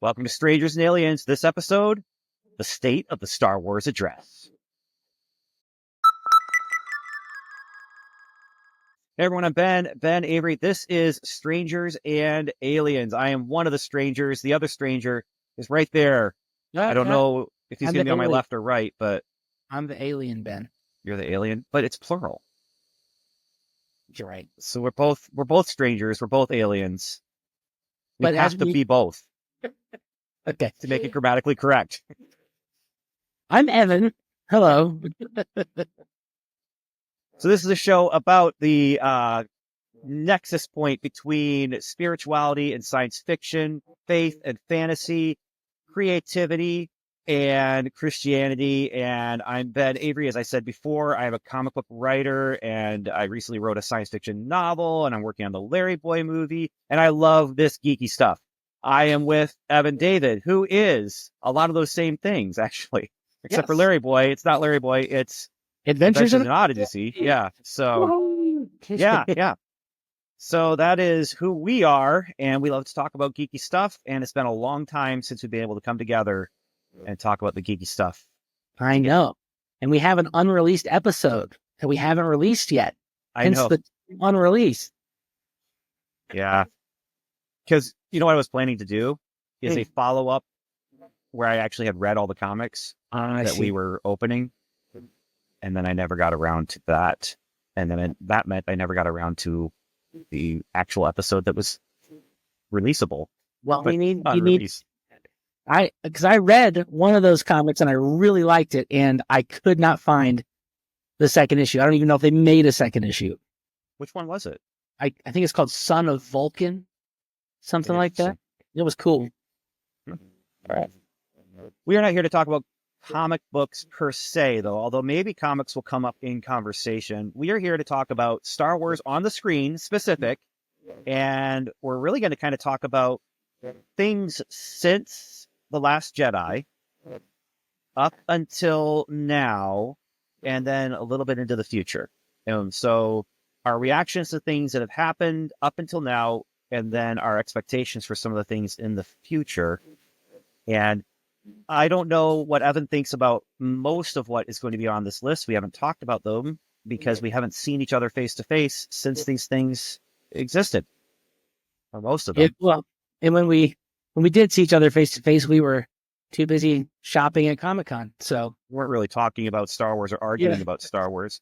Welcome to Strangers and Aliens. This episode, the state of the Star Wars address. Hey everyone, I'm Ben Avery. This is Strangers and Aliens. I am one of the strangers. The other stranger is right there. I don't know if he's going to be on my left or right, but I'm the alien, Ben. You're the alien, but it's plural. You're right. So we're both strangers. We're both aliens. We have to be both. Okay. To make it grammatically correct. I'm Evan. Hello. So this is a show about the nexus point between spirituality and science fiction, faith and fantasy, creativity and Christianity. And I'm Ben Avery. As I said before, I am a comic book writer, and I recently wrote a science fiction novel, and I'm working on the Larry Boy movie, and I love this geeky stuff. I am with Evan David, who is a lot of those same things, actually. Except for Larry Boy. It's not Larry Boy. It's Adventures in Odyssey. Yeah. So, yeah. So that is who we are, and we love to talk about geeky stuff, and it's been a long time since we've been able to come together and talk about the geeky stuff. I know. And we have an unreleased episode that we haven't released yet. I know. The unreleased. Yeah. Because you know what I was planning to do is a follow-up where I actually had read all the comics that we were opening, and then I never got around to that. And then that meant I never got around to the actual episode that was releasable. Well, because I read one of those comics and I really liked it, and I could not find the second issue. I don't even know if they made a second issue. Which one was it? I think it's called Son of Vulcan, something like that. It was cool. All right. We are not here to talk about comic books per se, though, although maybe comics will come up in conversation. We are here to talk about Star Wars on the screen specific, and we're really going to kind of talk about things since The Last Jedi up until now, and then a little bit into the future. So our reactions to things that have happened up until now, and then our expectations for some of the things in the future. And I don't know what Evan thinks about most of what is going to be on this list. We haven't talked about them because we haven't seen each other face to face since these things existed, or most of them. And when we did see each other face to face, we were too busy shopping at Comic-Con, so we weren't really talking about Star Wars or arguing about Star Wars.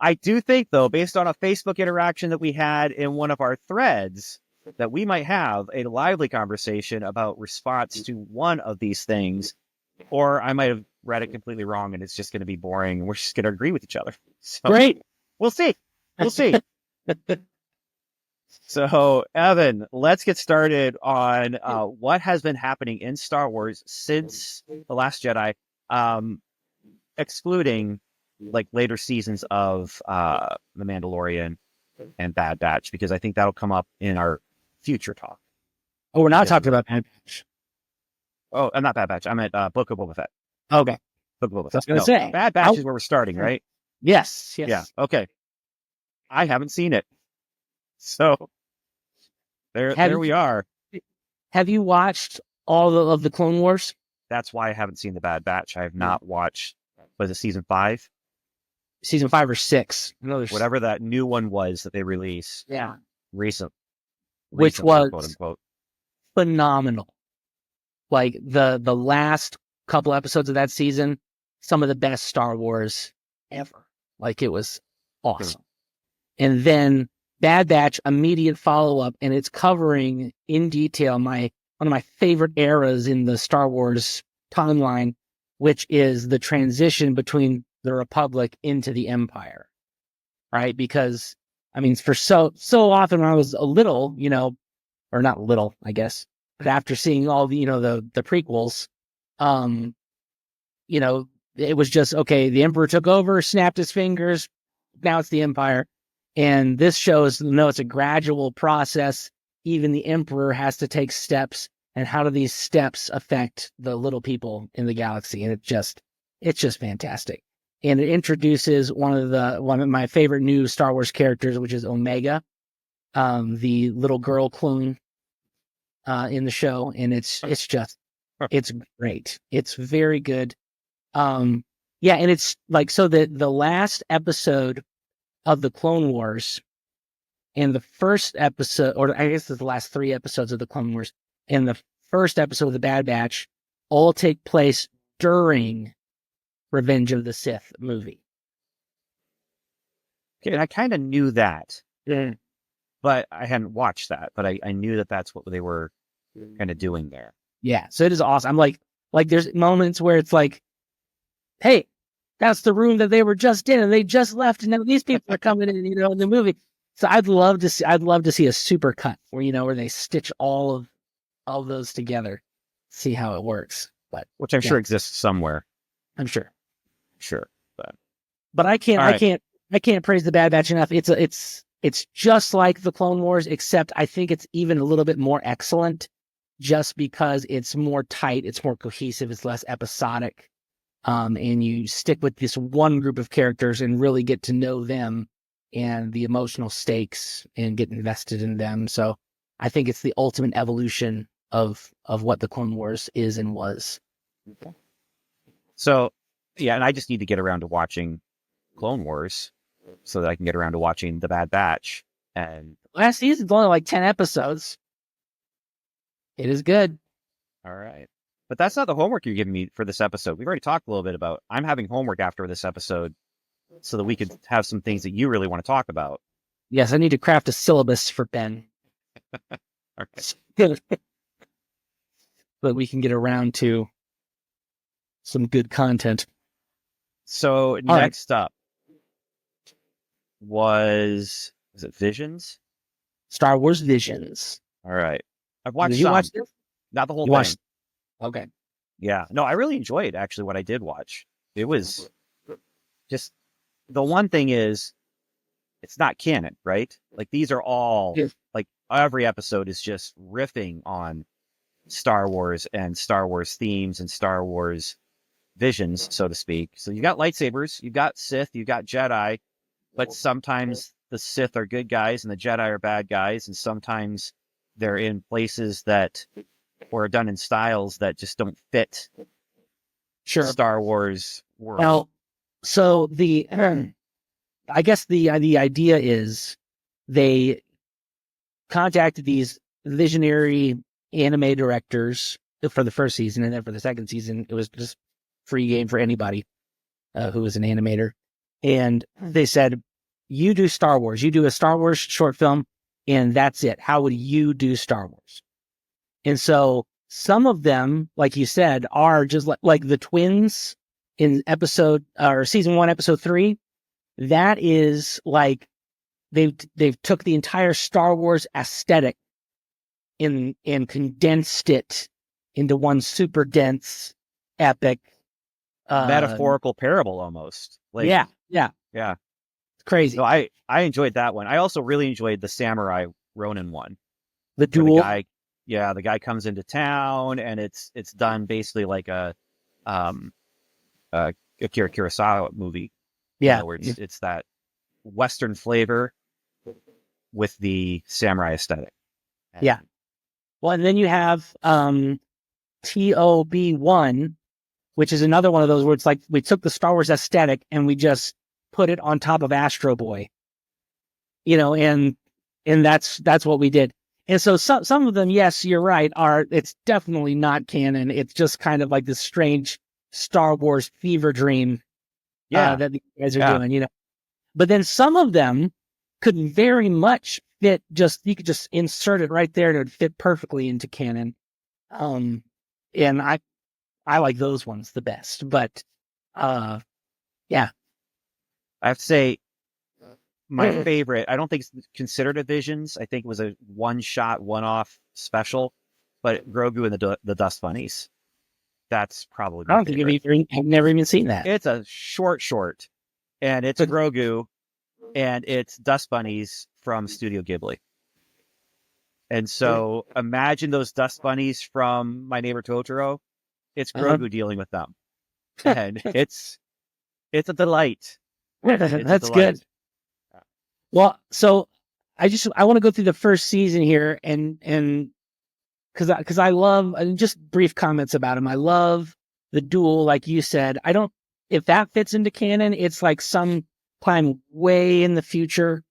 I do think, though, based on a Facebook interaction that we had in one of our threads, that we might have a lively conversation about response to one of these things, or I might have read it completely wrong and it's just going to be boring and we're just going to agree with each other. So, great. We'll see. So, Evan, let's get started on what has been happening in Star Wars since The Last Jedi, excluding like later seasons of The Mandalorian and Bad Batch, because I think that'll come up in our future talk. Oh, we're not talking about Bad Batch. Oh, I'm not Bad Batch. I meant Book of Boba Fett. Okay. Book of Boba Fett. I was going to say. Bad Batch is where we're starting, right? Yes. Yeah. Okay. I haven't seen it. So there we are. Have you watched all of the Clone Wars? That's why I haven't seen the Bad Batch. I have not watched, was it season 5? Season 5 or 6. Whatever that new one was that they released. Yeah. Recently, which was quote unquote phenomenal. Like the last couple episodes of that season, some of the best Star Wars ever. Like, it was awesome. And then Bad Batch, immediate follow-up, and it's covering in detail one of my favorite eras in the Star Wars timeline, which is the transition between the Republic into the Empire. Right? Because, I mean, for so often when I was a little, or not little, I guess, but after seeing all the, the prequels, it was just, okay, the Emperor took over, snapped his fingers, now it's the Empire. And this shows, it's a gradual process. Even the Emperor has to take steps, and how do these steps affect the little people in the galaxy? And it's just fantastic. And it introduces one of my favorite new Star Wars characters, which is Omega, the little girl clone. in the show, and it's great. It's very good. Yeah, and it's like, so the last episode of the Clone Wars and the first episode, or I guess it's the last 3 episodes of the Clone Wars and the first episode of the Bad Batch, all take place during Revenge of the Sith movie. Okay, and I kind of knew that, Yeah. but I hadn't watched that. But I knew that that's what they were kind of doing there. Yeah, so it is awesome. I'm like there's moments where it's like, hey, that's the room that they were just in, and they just left, and now these people are coming in, in the movie. So I'd love to see a super cut where they stitch all of those together, see how it works. But Which I'm sure exists somewhere. I'm sure. Sure, but I can't All right. I can't praise the Bad Batch enough. It's just like the Clone Wars, except I think it's even a little bit more excellent, just because it's more tight, it's more cohesive, it's less episodic. And you stick with this one group of characters and really get to know them and the emotional stakes and get invested in them. So I think it's the ultimate evolution of what the Clone Wars is and was. So, yeah, and I just need to get around to watching Clone Wars so that I can get around to watching The Bad Batch. And Last season's only like 10 episodes. It is good. all right. But that's not the homework you're giving me for this episode. We've already talked a little bit about I'm having homework after this episode so that we could have some things that you really want to talk about. Yes, I need to craft a syllabus for Ben. Okay. But we can get around to some good content. So next up was it Visions? Star Wars Visions. All right. I've watched Did you some. watch this? Not the whole You thing. watched? Okay. Yeah. No, I really enjoyed actually what I did watch. It was just the one thing is it's not canon, right? Like these are all like every episode is just riffing on Star Wars and Star Wars themes and Star Wars visions, so to speak. So you got lightsabers, you got Sith, you got Jedi, but sometimes the Sith are good guys and the Jedi are bad guys, and sometimes they're in places that or are done in styles that just don't fit Star Wars world. Well, so I guess the idea is they contacted these visionary anime directors for the first season, and then for the second season, it was just free game for anybody who was an animator. And they said, you do Star Wars. You do a Star Wars short film, and that's it. How would you do Star Wars? And so some of them, like you said, are just like the twins in season 1, episode 3. That is like they've took the entire Star Wars aesthetic and condensed it into one super dense, epic, metaphorical parable almost. Like, yeah. It's crazy. So I enjoyed that one. I also really enjoyed the Samurai Ronin one. The duel. The guy comes into town and it's done basically like a Akira Kurosawa movie. Yeah. Where it's that Western flavor with the samurai aesthetic. Yeah. Well, and then you have TOB1, which is another one of those where it's like we took the Star Wars aesthetic and we just put it on top of Astro Boy. And that's what we did. And so some of them, yes, you're right, it's definitely not canon. It's just kind of like this strange Star Wars fever dream that these guys are doing, But then some of them could very much fit, you could just insert it right there and it would fit perfectly into canon. And I like those ones the best. But yeah. I have to say my favorite, I don't think it's considered a Visions. I think it was a one-shot, one-off special, but Grogu and the Dust Bunnies. That's probably my favorite. I've never even seen that. It's a short, and it's Grogu, and it's Dust Bunnies from Studio Ghibli. And so imagine those Dust Bunnies from My Neighbor Totoro. It's Grogu dealing with them. And it's a delight. That's good. Well, so I want to go through the first season here and because I love, and just brief comments about him. I love the duel, like you said. I don't, if that fits into canon, it's like some time way in the future,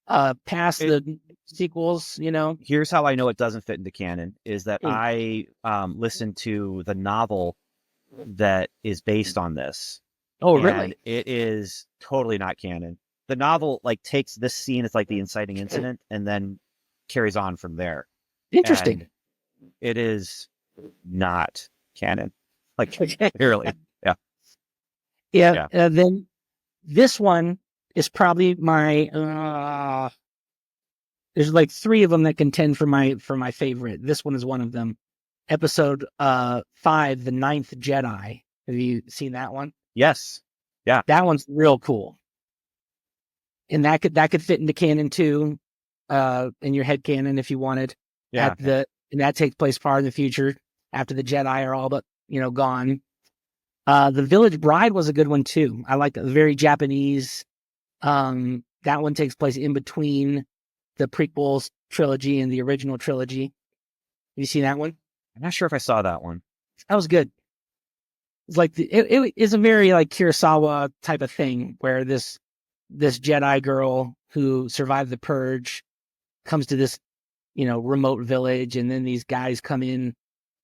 past the sequels, you know. Here's how I know it doesn't fit into canon is that Mm. I listened to the novel that is based on this. Oh, and really? it is totally not canon. The novel like takes this scene as like the inciting incident and then carries on from there. Interesting. And it is not canon. Like Okay. clearly. Yeah. Yeah. Then this one is probably my. There's like three of them that contend for my favorite. This one is one of them. Episode 5, The Ninth Jedi. Have you seen that one? Yes. Yeah. That one's real cool. And that could fit into canon too, in your head canon if you wanted. Yeah. And that takes place far in the future after the Jedi are all but, gone. The Village Bride was a good one too. I like it. Very Japanese. That one takes place in between the prequels trilogy and the original trilogy. Have you seen that one? I'm not sure if I saw that one. That was good. It's like it is a very like Kurosawa type of thing where this Jedi girl who survived the purge comes to this, remote village, and then these guys come in,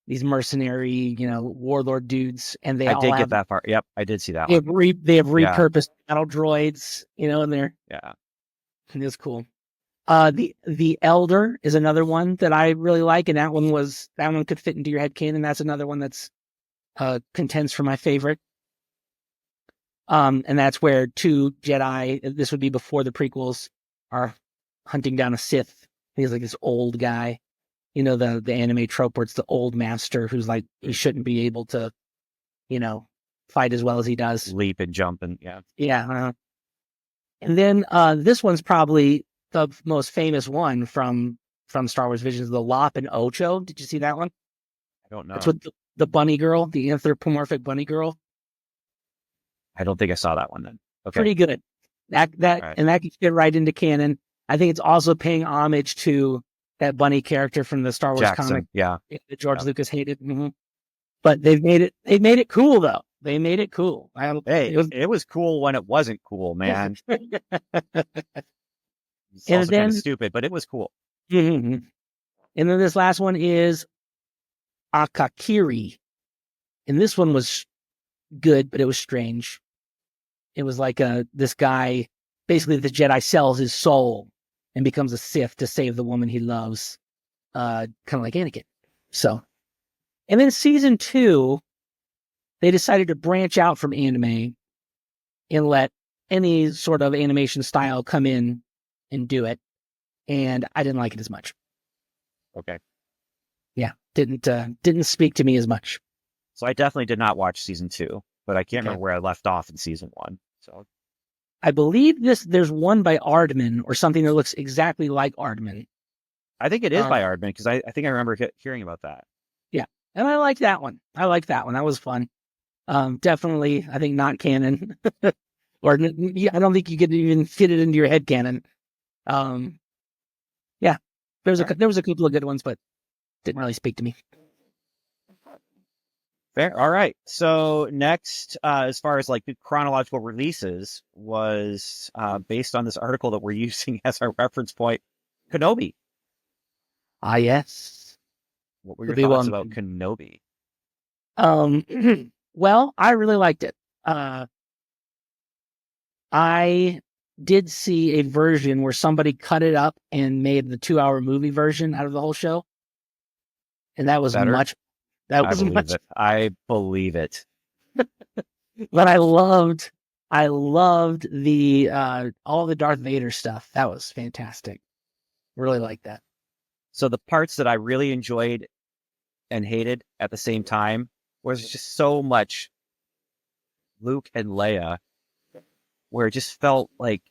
these mercenary, warlord dudes, and they I all did have, get that far. Yep, I did see that they one. have, they have repurposed battle droids, in there. Yeah. And it's cool. The Elder is another one that I really like, and that one could fit into your head canon. That's another one that's contends for my favorite. And that's where two Jedi, this would be before the prequels, are hunting down a Sith. He's like this old guy, the anime trope where it's the old master who's like, he shouldn't be able to, fight as well as he does. Leap and jump and yeah. Yeah. And then this one's probably the most famous one from Star Wars Visions, the Lop and Ocho. Did you see that one? I don't know. That's with the bunny girl, the anthropomorphic bunny girl. I don't think I saw that one then. Okay. Pretty good. That right. And that can fit right into canon. I think it's also paying homage to that bunny character from the Star Wars Jackson, comic yeah, that George Lucas hated. Mm-hmm. But they've made it cool though. They made it cool. It was cool when it wasn't cool, man. It's and also then kind of stupid, but it was cool. Mm-hmm. And then this last one is Akakiri. And this one was good, but it was strange. It was like this guy, basically the Jedi sells his soul and becomes a Sith to save the woman he loves. Kind of like Anakin. So, and then season 2, they decided to branch out from anime and let any sort of animation style come in and do it. And I didn't like it as much. Okay. Yeah, didn't speak to me as much. So I definitely did not watch season 2, but I can't remember where I left off in season 1. So I believe there's one by Aardman or something that looks exactly like Aardman. I think it is by Aardman because I think I remember hearing about that. Yeah, and I like that one. That was fun. Definitely, I think not canon, or I don't think you could even fit it into your head canon. Yeah, there was a couple of good ones, but didn't really speak to me. Fair. All right. So next, as far as like the chronological releases, was based on this article that we're using as our reference point, Kenobi. Ah, yes. What were your thoughts about Kenobi? Well, I really liked it. I did see a version where somebody cut it up and made the 2-hour movie version out of the whole show, and that was better? much. I believe it. But I loved the all the Darth Vader stuff. That was fantastic. Really liked that. So the parts that I really enjoyed and hated at the same time was just so much Luke and Leia, where it just felt like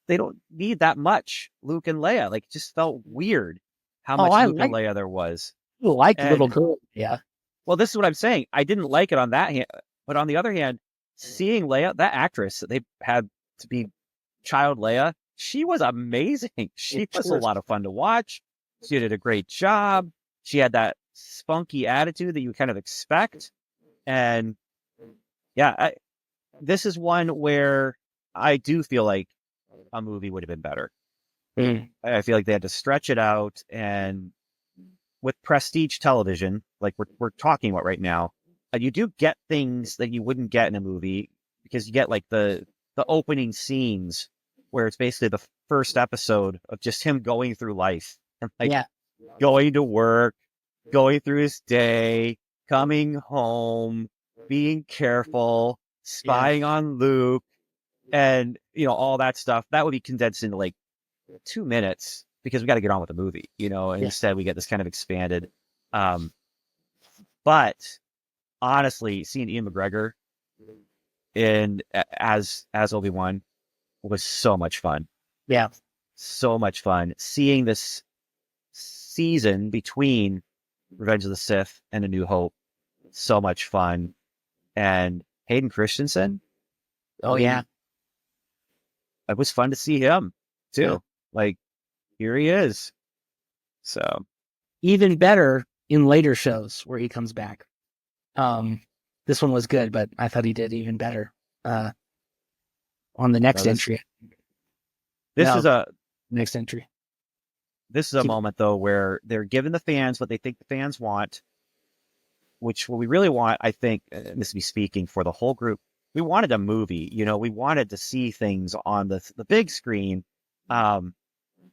they don't need that much Luke and Leia. Like it just felt weird how much Luke and Leia there was. You like the little girl, yeah. Well, this is what I'm saying. I didn't like it on that hand, but on the other hand, seeing Leia, that actress that they had to be child Leia, she was amazing. She was a lot of fun to watch. She did a great job. she had that spunky attitude that you kind of expect. And yeah, this is one where I do feel like a movie would have been better. I feel like they had to stretch it out, and with prestige television, like we're talking about right now, you do get things that you wouldn't get in a movie, because you get like the opening scenes where it's basically the first episode of just him going through life and like going to work, going through his day, coming home, being careful, spying on Luke, and all that stuff. That would be condensed into like 2 minutes, because we got to get on with the movie, and instead we get this kind of expanded. But honestly, seeing Ian McGregor as Obi-Wan was so much fun. Yeah. So much fun. Seeing this season between Revenge of the Sith and A New Hope, so much fun. And Hayden Christensen. Oh, yeah. It was fun to see him too. Yeah. Like, here he is. So even better in later shows where he comes back. This one was good, but I thought he did even better on the next entry. This is a next entry. This is a moment though where they're giving the fans what they think the fans want, which what we really want, I think, and this is me speaking for the whole group, we wanted a movie. We wanted to see things on the big screen.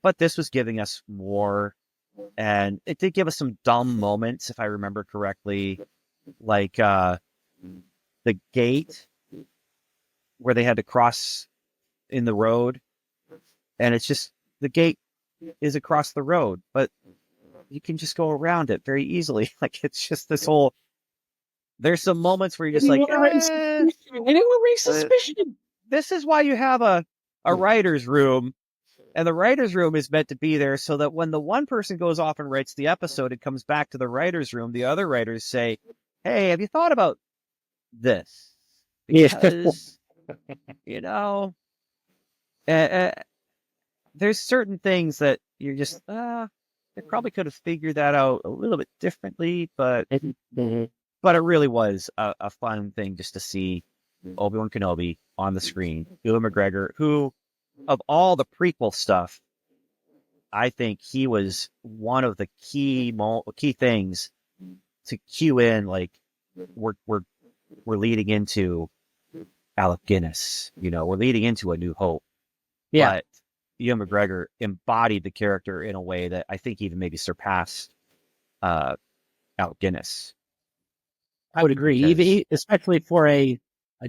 But this was giving us more, and it did give us some dumb moments, if I remember correctly, like the gate where they had to cross in the road, and it's just the gate is across the road, but you can just go around it very easily. Like, it's just this whole. There's some moments where you're just like, and it will raise suspicion. This is why you have a writer's room. And the writer's room is meant to be there so that when the one person goes off and writes the episode and comes back to the writer's room, the other writers say, hey, have you thought about this? Because, there's certain things that you're just, they probably could have figured that out a little bit differently, but it really was a fun thing just to see Obi-Wan Kenobi on the screen. Ewan McGregor, who, of all the prequel stuff, I think he was one of the key things to cue in. Like, we're leading into Alec Guinness, we're leading into A New Hope. Yeah. But Ewan McGregor embodied the character in a way that I think even maybe surpassed Alec Guinness. I would agree. Even, especially for a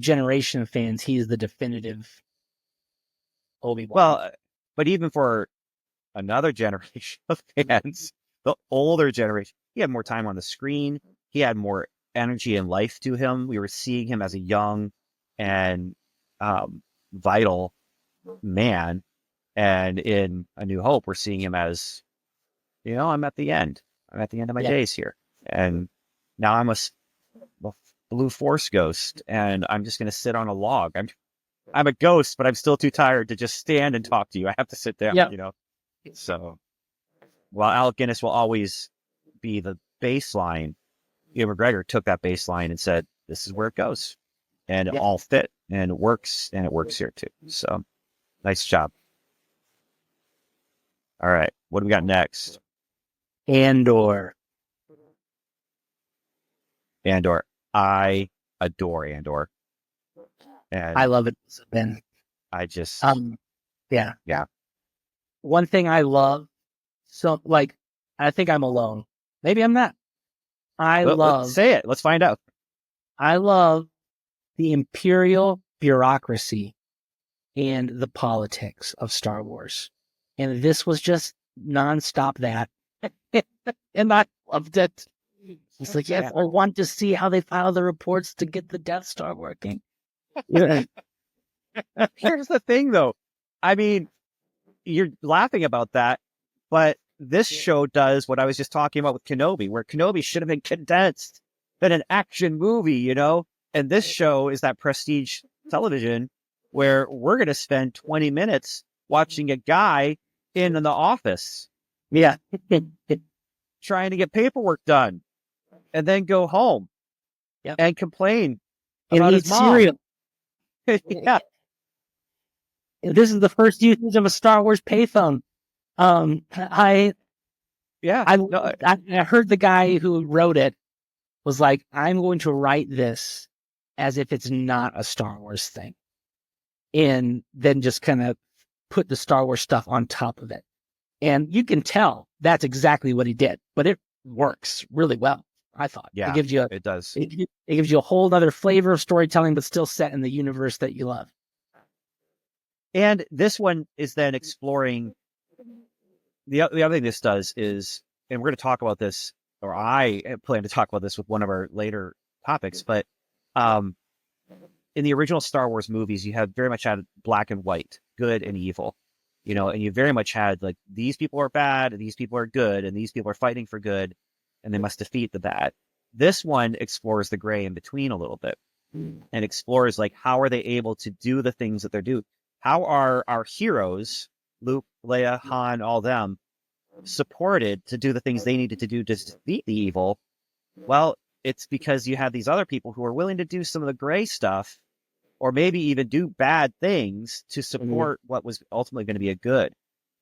generation of fans, he's the definitive Obi-Wan. Well, but even for another generation of fans, the older generation, he had more time on the screen. He had more energy and life to him. We were seeing him as a young and vital man. And in A New Hope, we're seeing him as, I'm at the end. I'm at the end of my days here. And now I'm a blue force ghost, and I'm just going to sit on a log. I'm a ghost, but I'm still too tired to just stand and talk to you. I have to sit down, So, while Alec Guinness will always be the baseline, Ewan McGregor took that baseline and said, this is where it goes. And it all fit, and it works here too. So, nice job. All right, what do we got next? Andor. I adore Andor. And I love it, Ben. I just yeah. One thing I love, so like, I think I'm alone. Maybe I'm not. Let's say it. Let's find out. I love the imperial bureaucracy and the politics of Star Wars. And this was just nonstop that. And I loved it. It's like, yes, I want to see how they file the reports to get the Death Star working. Here's the thing, though. I mean, you're laughing about that, but this show does what I was just talking about with Kenobi, where Kenobi should have been condensed than an action movie, And this show is that prestige television where we're going to spend 20 minutes watching a guy in the office. Yeah. trying to get paperwork done and then go home and complain And about eat his mom. cereal. Yeah. This is the first usage of a Star Wars payphone. I heard the guy who wrote it was like, I'm going to write this as if it's not a Star Wars thing, and then just kind of put the Star Wars stuff on top of it. And you can tell that's exactly what he did, but it works really well. I thought Yeah, it does. It gives you a whole other flavor of storytelling, but still set in the universe that you love. And this one is then exploring the other thing this does is, and we're going to talk about this, or I plan to talk about this with one of our later topics, but in the original Star Wars movies, you have very much had black and white, good and evil, and you very much had like, these people are bad, and these people are good, and these people are fighting for good, and they must defeat the bad. This one explores the gray in between a little bit and explores like, how are they able to do the things that they're doing? How are our heroes, Luke, Leia, Han, all them, supported to do the things they needed to do to defeat the evil? Well, it's because you have these other people who are willing to do some of the gray stuff, or maybe even do bad things to support what was ultimately going to be a good.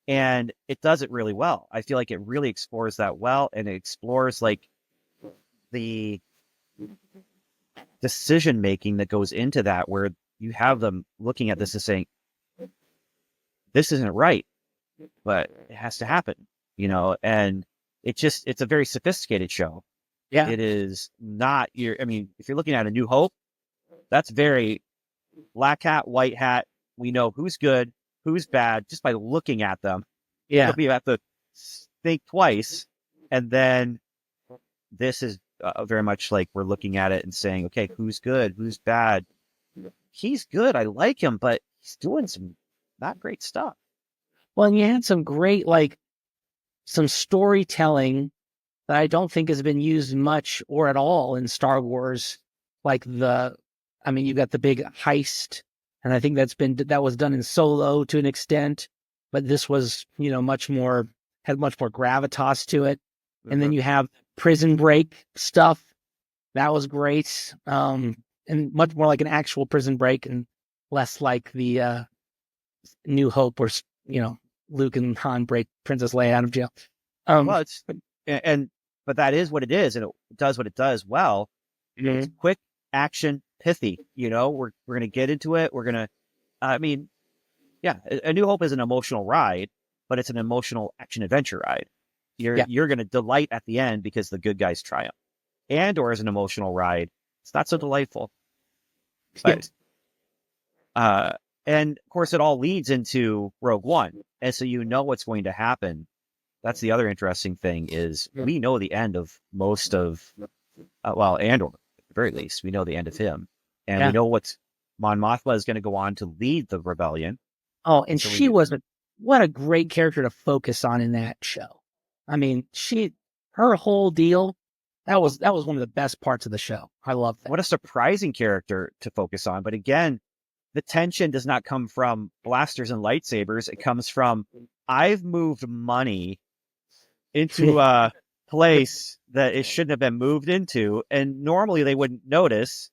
And it does it really well. I feel like it really explores that well, and it explores like the decision making that goes into that, where you have them looking at this and saying, this isn't right, but it has to happen, and it's a very sophisticated show. Yeah. It is not if you're looking at A New Hope, that's very black hat, white hat. We know who's good, who's bad, just by looking at them. Yeah. You have to think twice. And then this is very much like, we're looking at it and saying, okay, who's good, who's bad? He's good. I like him, but he's doing some not great stuff. Well, and you had some great, some storytelling that I don't think has been used much or at all in Star Wars. You've got the big heist, and I think that was done in Solo to an extent, but this was, had much more gravitas to it. Mm-hmm. And then you have prison break stuff. That was great. And much more like an actual prison break and less like the New Hope where, Luke and Han break Princess Leia out of jail. But that is what it is, and it does what it does well. Mm-hmm. It's quick, action, pithy. We're going to get into it. We're going to, A New Hope is an emotional ride, but it's an emotional action adventure ride. You're going to delight at the end because the good guys triumph. Andor is an emotional ride. It's not so delightful. But, and of course, it all leads into Rogue One, and so what's going to happen. That's the other interesting thing is we know the end of most of, Andor, at the very least. We know the end of him. And we know Mon Mothma is going to go on to lead the rebellion. Oh, and so what a great character to focus on in that show. Her whole deal, that was one of the best parts of the show. I love that. What a surprising character to focus on. But again, the tension does not come from blasters and lightsabers. It comes from, I've moved money into a place that it shouldn't have been moved into, and normally they wouldn't notice,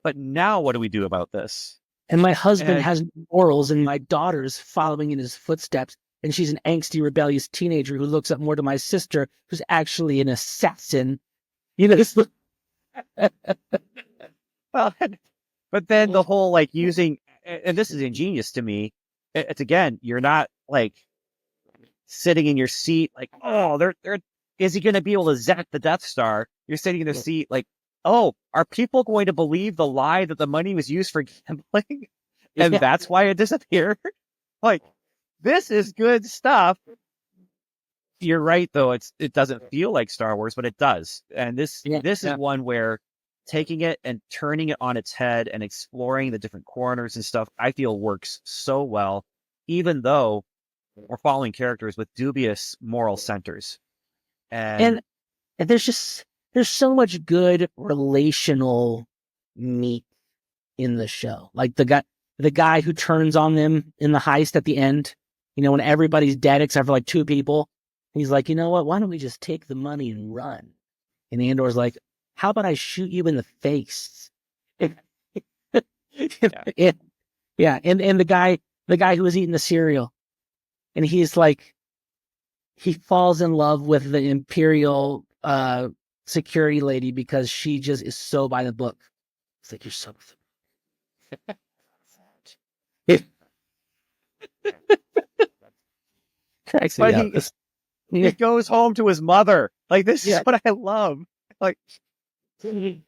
but now what do we do about this? And my husband has morals, and my daughter's following in his footsteps, and she's an angsty, rebellious teenager who looks up more to my sister, who's actually an assassin. Well, but then the whole using, and this is ingenious to me, it's again, you're not sitting in your seat is he going to be able to zap the Death Star? You're sitting in the seat are people going to believe the lie that the money was used for gambling? And that's why it disappeared? This is good stuff. You're right, though. It doesn't feel like Star Wars, but it does. And this is one where taking it and turning it on its head and exploring the different corners and stuff, I feel works so well, even though we're following characters with dubious moral centers. And there's so much good relational meat in the show. The guy who turns on them in the heist at the end, when everybody's dead except for 2 people, He's like, you know what? Why don't we just take the money and run? And Andor's like, how about I shoot you in the face? Yeah. Yeah. And the guy who was eating the cereal, and he's like, he falls in love with the Imperial security lady because she just is so by the book. It's like, you're so. It cracks me But up. he goes home to his mother. Like, this is Yeah. what I love. Like, he's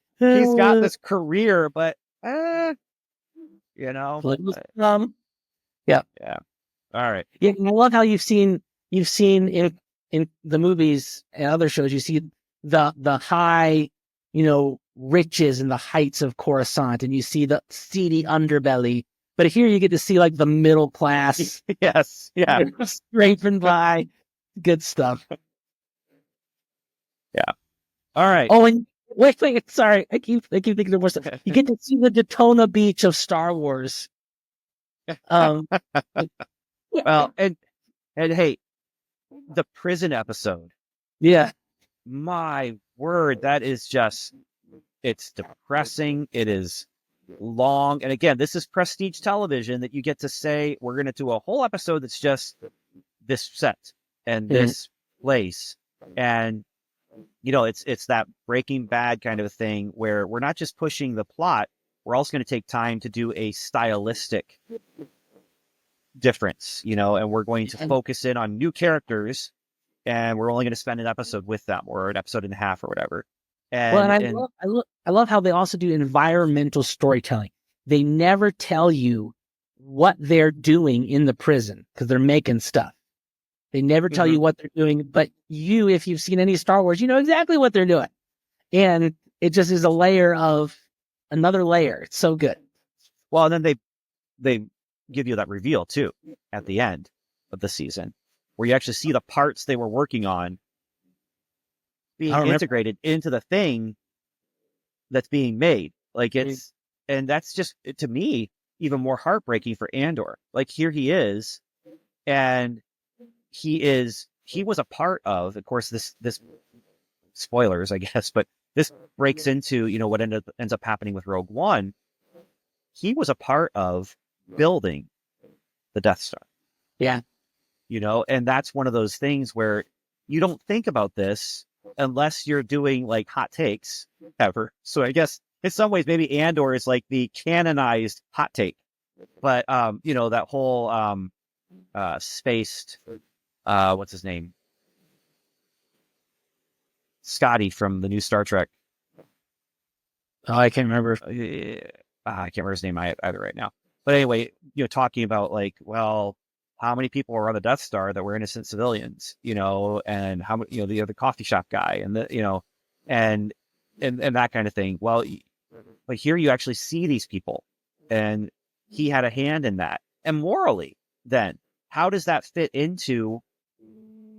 got this career, but you know, yeah. yeah. All right. Yeah, and I love how you've seen in the movies and other shows, you see the high, riches and the heights of Coruscant, and you see the seedy underbelly. But here you get to see like the middle class, Yes. Yeah. scraping by, good stuff. Yeah. All right. Oh, and wait, sorry, I keep thinking of more stuff. You get to see the Daytona Beach of Star Wars. Well, and hey, the prison episode. Yeah. My word, that is just, it's depressing. It is long. And again, this is prestige television that you get to say, we're going to do a whole episode that's just this set and this place. And, it's that Breaking Bad kind of a thing where we're not just pushing the plot. We're also going to take time to do a stylistic difference, and we're going to focus in on new characters, and we're only going to spend an episode with them or an episode and a half or whatever. And I love how they also do environmental storytelling. They never tell you what they're doing in the prison because they're making stuff. They never tell you what they're doing, but if you've seen any Star Wars, you know exactly what they're doing. And it just is another layer. It's so good. Well, and then they give you that reveal too at the end of the season, where you actually see the parts they were working on being integrated into the thing that's being made. Like and that's just, to me, even more heartbreaking for Andor. Like, here he is, and he was a part of course, this spoilers, I guess, but this breaks into, what ends up happening with Rogue One. He was a part of building the Death Star. Yeah. And that's one of those things where you don't think about this unless you're doing like hot takes ever. So I guess in some ways, maybe Andor is like the canonized hot take, but that whole spaced, what's his name? Scotty from the new Star Trek. Oh, I can't remember. I can't remember his name either right now. But anyway, talking about like, well, how many people were on the Death Star that were innocent civilians, and how many, the other coffee shop guy and and that kind of thing. Well, but here you actually see these people, and he had a hand in that. And morally, then how does that fit into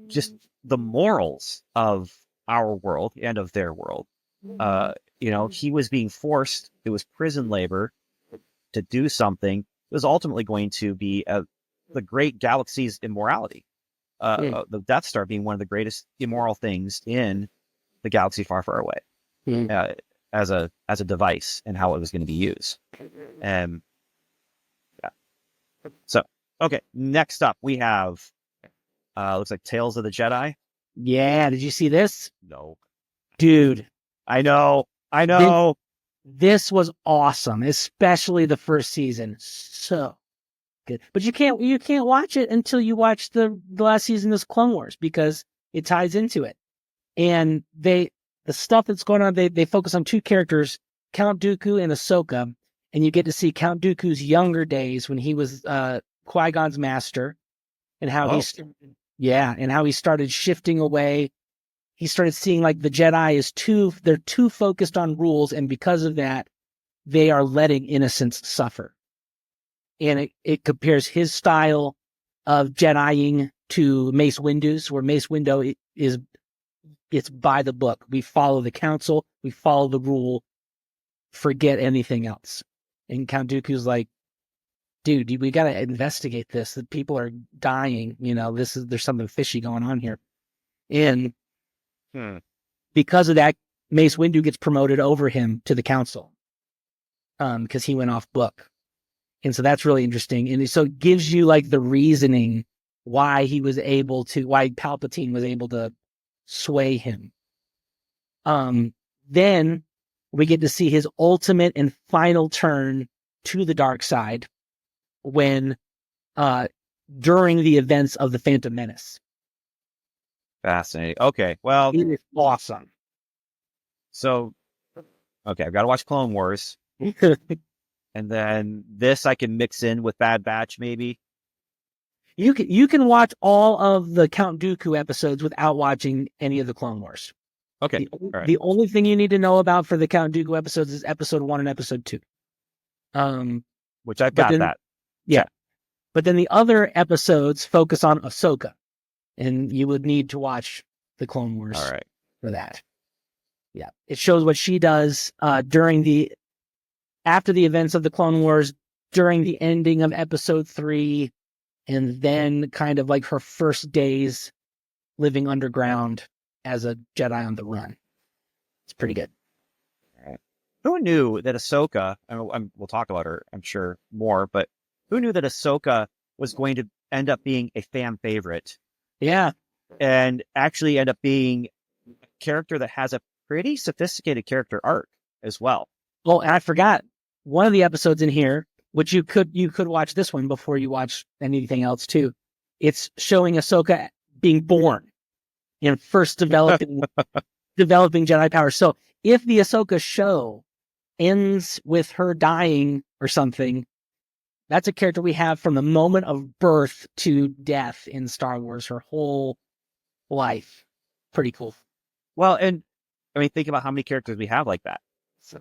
just the morals of our world and of their world? He was being forced. It was prison labor to do something. It was ultimately going to be the great galaxy's immorality. The Death Star being one of the greatest immoral things in the galaxy far, far away, as a device and how it was going to be used. Yeah. So, okay, next up we have looks like Tales of the Jedi. Yeah, did you see this? No, dude. I know. This was awesome, especially the first season. So good, but you can't watch it until you watch the last season of Clone Wars because it ties into it. And the stuff that's going on, they focus on two characters, Count Dooku and Ahsoka, and you get to see Count Dooku's younger days when he was Qui-Gon's master, and how how he started shifting away. He started seeing like the Jedi they're too focused on rules, and because of that, they are letting innocents suffer. And it compares his style of Jediing to Mace Windu's, where Mace Windu it's by the book. We follow the council, we follow the rule, forget anything else. And Count Dooku's like, dude, we got to investigate this. The people are dying. There's something fishy going on here. And Hmm. because of that, Mace Windu gets promoted over him to the council because he went off book. And so that's really interesting. And so it gives you like the reasoning why Palpatine was able to sway him. Then we get to see his ultimate and final turn to the dark side when during the events of the Phantom Menace. Fascinating. Okay, well, It is awesome. so okay, I've got to watch Clone Wars, and then this I can mix in with Bad Batch, maybe. You can watch all of the Count Dooku episodes without watching any of the Clone Wars. Okay, all right. The only thing you need to know about for the Count Dooku episodes is episode 1 and episode 2. Which I've got that. Yeah. But then the other episodes focus on Ahsoka. And you would need to watch the Clone Wars All right. for that. Yeah. It shows what she does after the events of the Clone Wars, during the ending of episode 3, and then kind of like her first days living underground as a Jedi on the run. It's pretty good. All right. Who knew that Ahsoka, we'll talk about her, I'm sure, more, but who knew that Ahsoka was going to end up being a fan favorite? Yeah. And actually end up being a character that has a pretty sophisticated character arc as well. Oh, and I forgot one of the episodes in here, which you could watch this one before you watch anything else too. It's showing Ahsoka being born and first developing Jedi power. So if the Ahsoka show ends with her dying or something, that's a character we have from the moment of birth to death in Star Wars, her whole life. Pretty cool. Well, and I mean, think about how many characters we have like that.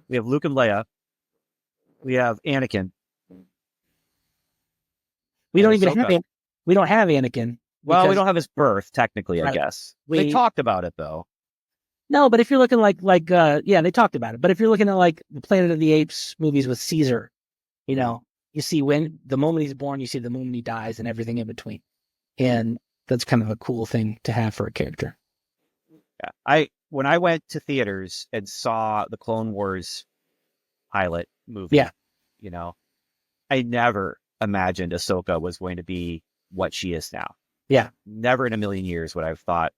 We have Luke and Leia. We have Anakin. We don't even Ahsoka. we don't have Anakin. Well, we don't have his birth, technically, Right. I guess. They talked about it, though. No, but if you're looking yeah, they talked about it. But if you're looking at like the Planet of the Apes movies with Caesar, you see when the moment he's born, you see the moment he dies, and everything in between. And that's kind of a cool thing to have for a character. Yeah, when I went to theaters and saw the Clone Wars pilot movie, I never imagined Ahsoka was going to be what she is now. Yeah, never in a million years would I have thought,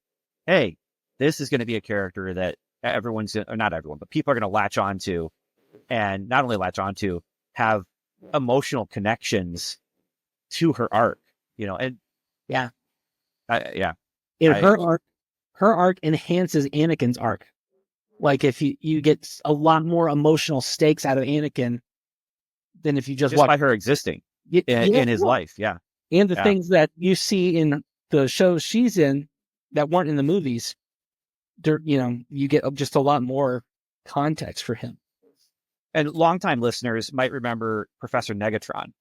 hey, this is going to be a character that not everyone, but people are going to latch onto, and not only latch onto, have emotional connections to her arc, and yeah. Her arc enhances Anakin's arc. Like if you get a lot more emotional stakes out of Anakin than if you just watch by her existing in his life. Yeah. And the things that you see in the shows she's in that weren't in the movies, you get just a lot more context for him. And longtime listeners might remember Professor Negatron,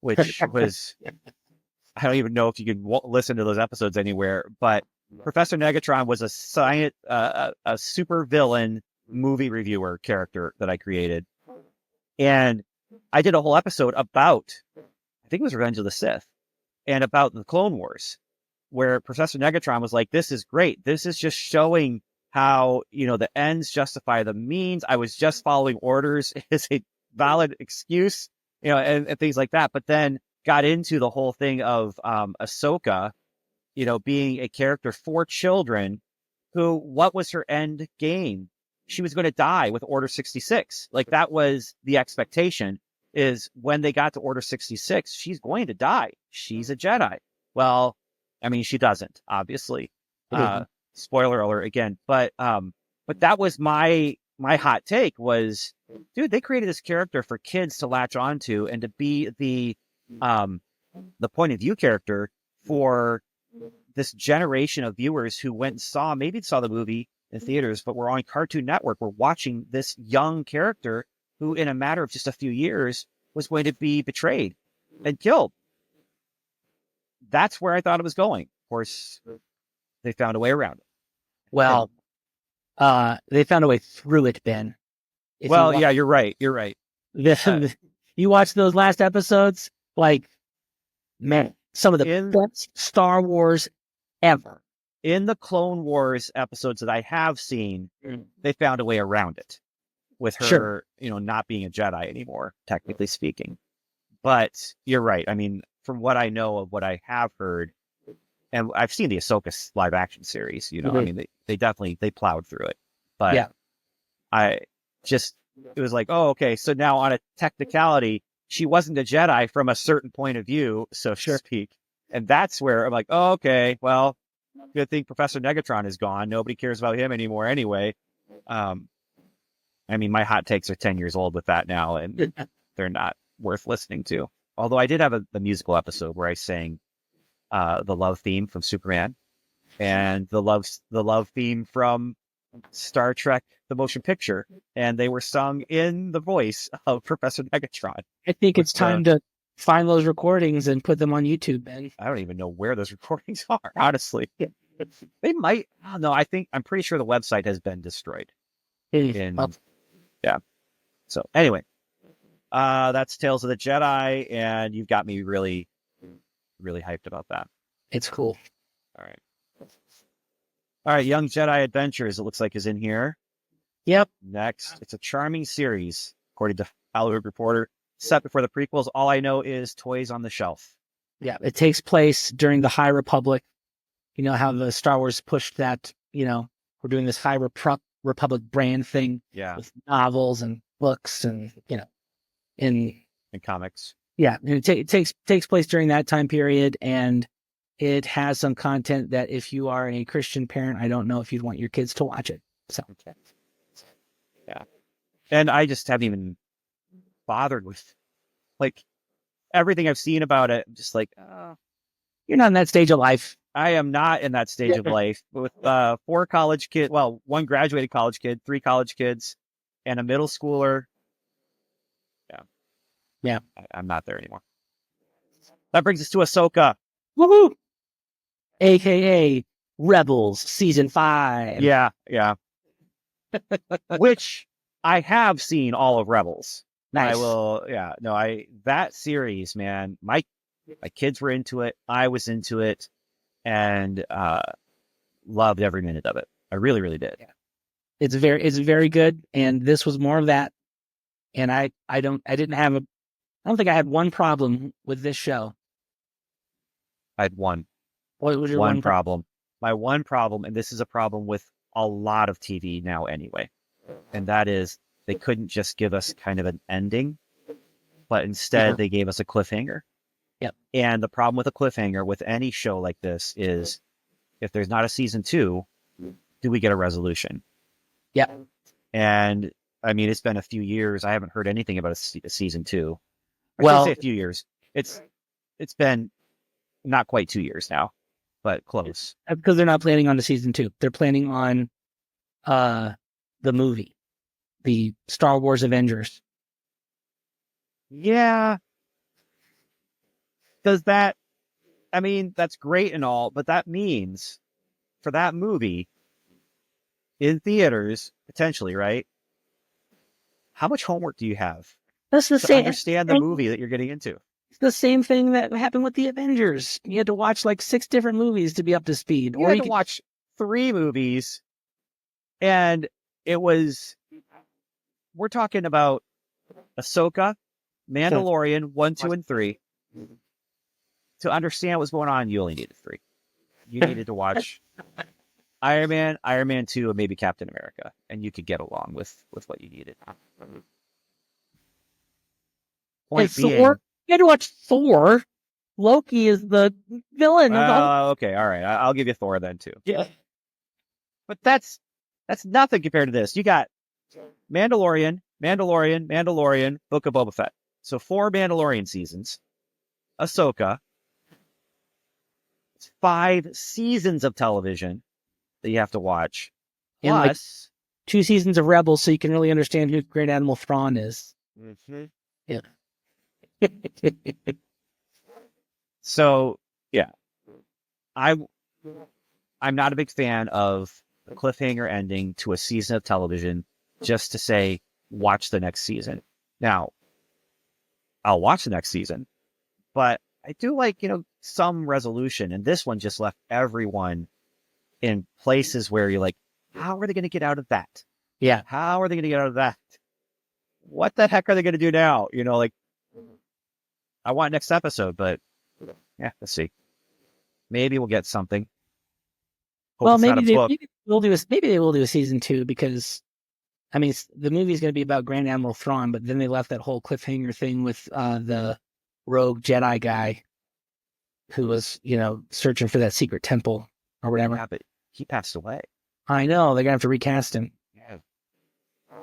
which was, I don't even know if you can listen to those episodes anywhere, but Professor Negatron was a super villain movie reviewer character that I created. And I did a whole episode about, I think it was Revenge of the Sith, and about the Clone Wars, where Professor Negatron was like, this is great. This is just showing how, the ends justify the means. I was just following orders is a valid excuse, and things like that. But then got into the whole thing of Ahsoka, being a character for children who, what was her end game? She was going to die with Order 66. Like that was the expectation, is when they got to Order 66, she's going to die. She's a Jedi. Well, I mean, she doesn't, obviously. Spoiler alert again. But that was my hot take was, dude, they created this character for kids to latch onto and to be the point of view character for this generation of viewers who went and maybe saw the movie in theaters, but were on Cartoon Network. We're watching this young character who, in a matter of just a few years, was going to be betrayed and killed. That's where I thought it was going. Of course, they found a way around it. Well, they found a way through it, Ben. You're right. You're right. You watch those last episodes, like, man, some of the best Star Wars ever. in the Clone Wars episodes that I have seen, they found a way around it with her, Sure. not being a Jedi anymore, technically speaking. But you're right. I mean, from what I know of what I have heard, and I've seen the Ahsoka live action series, I mean, they definitely, they plowed through it. But Yeah. it was like, oh, okay. So now on a technicality, she wasn't a Jedi from a certain point of view, so to speak. And that's where I'm like, oh, okay, well, good thing Professor Negatron is gone. Nobody cares about him anymore anyway. I mean, my hot takes are 10 years old with that now, and they're not worth listening to. Although I did have a musical episode where I sang the love theme from Superman and the love theme from Star Trek, the motion picture, and they were sung in the voice of Professor Megatron. I think it's time to find those recordings and put them on YouTube, man. I don't even know where those recordings are, honestly. They might. Oh, no, I'm pretty sure the website has been destroyed. Yeah. So anyway, that's Tales of the Jedi, and you've got me really, really hyped about that. It's cool. All right. Young Jedi Adventures, it looks like, is in here. Yep. Next, it's a charming series, according to Hollywood Reporter. Set before the prequels, all I know is toys on the shelf. Yeah, it takes place during the High Republic. You know how the Star Wars pushed that, we're doing this High Republic brand thing with novels and books and, in comics. Yeah, and it takes place during that time period, and it has some content that if you are a Christian parent, I don't know if you'd want your kids to watch it. So, yeah. And I just haven't even bothered with, everything I've seen about it. I'm just like, you're not in that stage of life. I am not in that stage of life. With 4 college kids, 1 graduated college kid, 3 college kids, and a middle schooler. Yeah. I'm not there anymore. That brings us to Ahsoka. Woohoo! AKA Rebels Season 5. Yeah. Which I have seen all of Rebels. Nice. That series, man, my kids were into it. I was into it, and loved every minute of it. I really, really did. Yeah. It's very good, and this was more of that. And I don't think I had one problem with this show. I had one. What was your one problem? My one problem, and this is a problem with a lot of TV now anyway, and that is they couldn't just give us kind of an ending, but instead they gave us a cliffhanger. Yep. And the problem with a cliffhanger with any show like this is if there's not a season 2, do we get a resolution? Yep. And I mean, it's been a few years. I haven't heard anything about a season 2. I should say a few years. It's been not quite 2 years now, but close. Because they're not planning on the season 2. They're planning on the movie, the Star Wars Avengers. Yeah. Does that, I mean, that's great and all, but that means for that movie in theaters, potentially, right? How much homework do you have? That's the to same. Understand the movie that you're getting into. It's the same thing that happened with the Avengers. You had to watch 6 different movies to be up to speed. You had to watch 3 movies, and we're talking about Ahsoka, Mandalorian 1, 2, and 3. To understand what's going on, you only needed 3. You needed to watch Iron Man 2, and maybe Captain America, and you could get along with what you needed. Point being, Thor? You had to watch Thor. Loki is the villain. Okay, all right. I'll give you Thor then too. Yeah. But that's nothing compared to this. You got Mandalorian, Book of Boba Fett. So 4 Mandalorian seasons. Ahsoka. It's 5 seasons of television that you have to watch. Plus 2 seasons of Rebels, so you can really understand who Great Admiral Thrawn is. Mm-hmm. Yeah. So yeah, I'm not a big fan of the cliffhanger ending to a season of television just to say watch the next season. Now, I'll watch the next season, but I do like some resolution, and this one just left everyone in places where you're like, how are they going to get out of that? Yeah. How are they going to get out of that? What the heck are they going to do now? You know, like, I want next episode, but yeah, let's see. Maybe we'll get something. Hope Well, it's not a book. maybe they will do a season 2 because, I mean, the movie is going to be about Grand Admiral Thrawn, but then they left that whole cliffhanger thing with the rogue Jedi guy who was, searching for that secret temple or whatever. Yeah, but he passed away. I know, they're going to have to recast him. Yeah.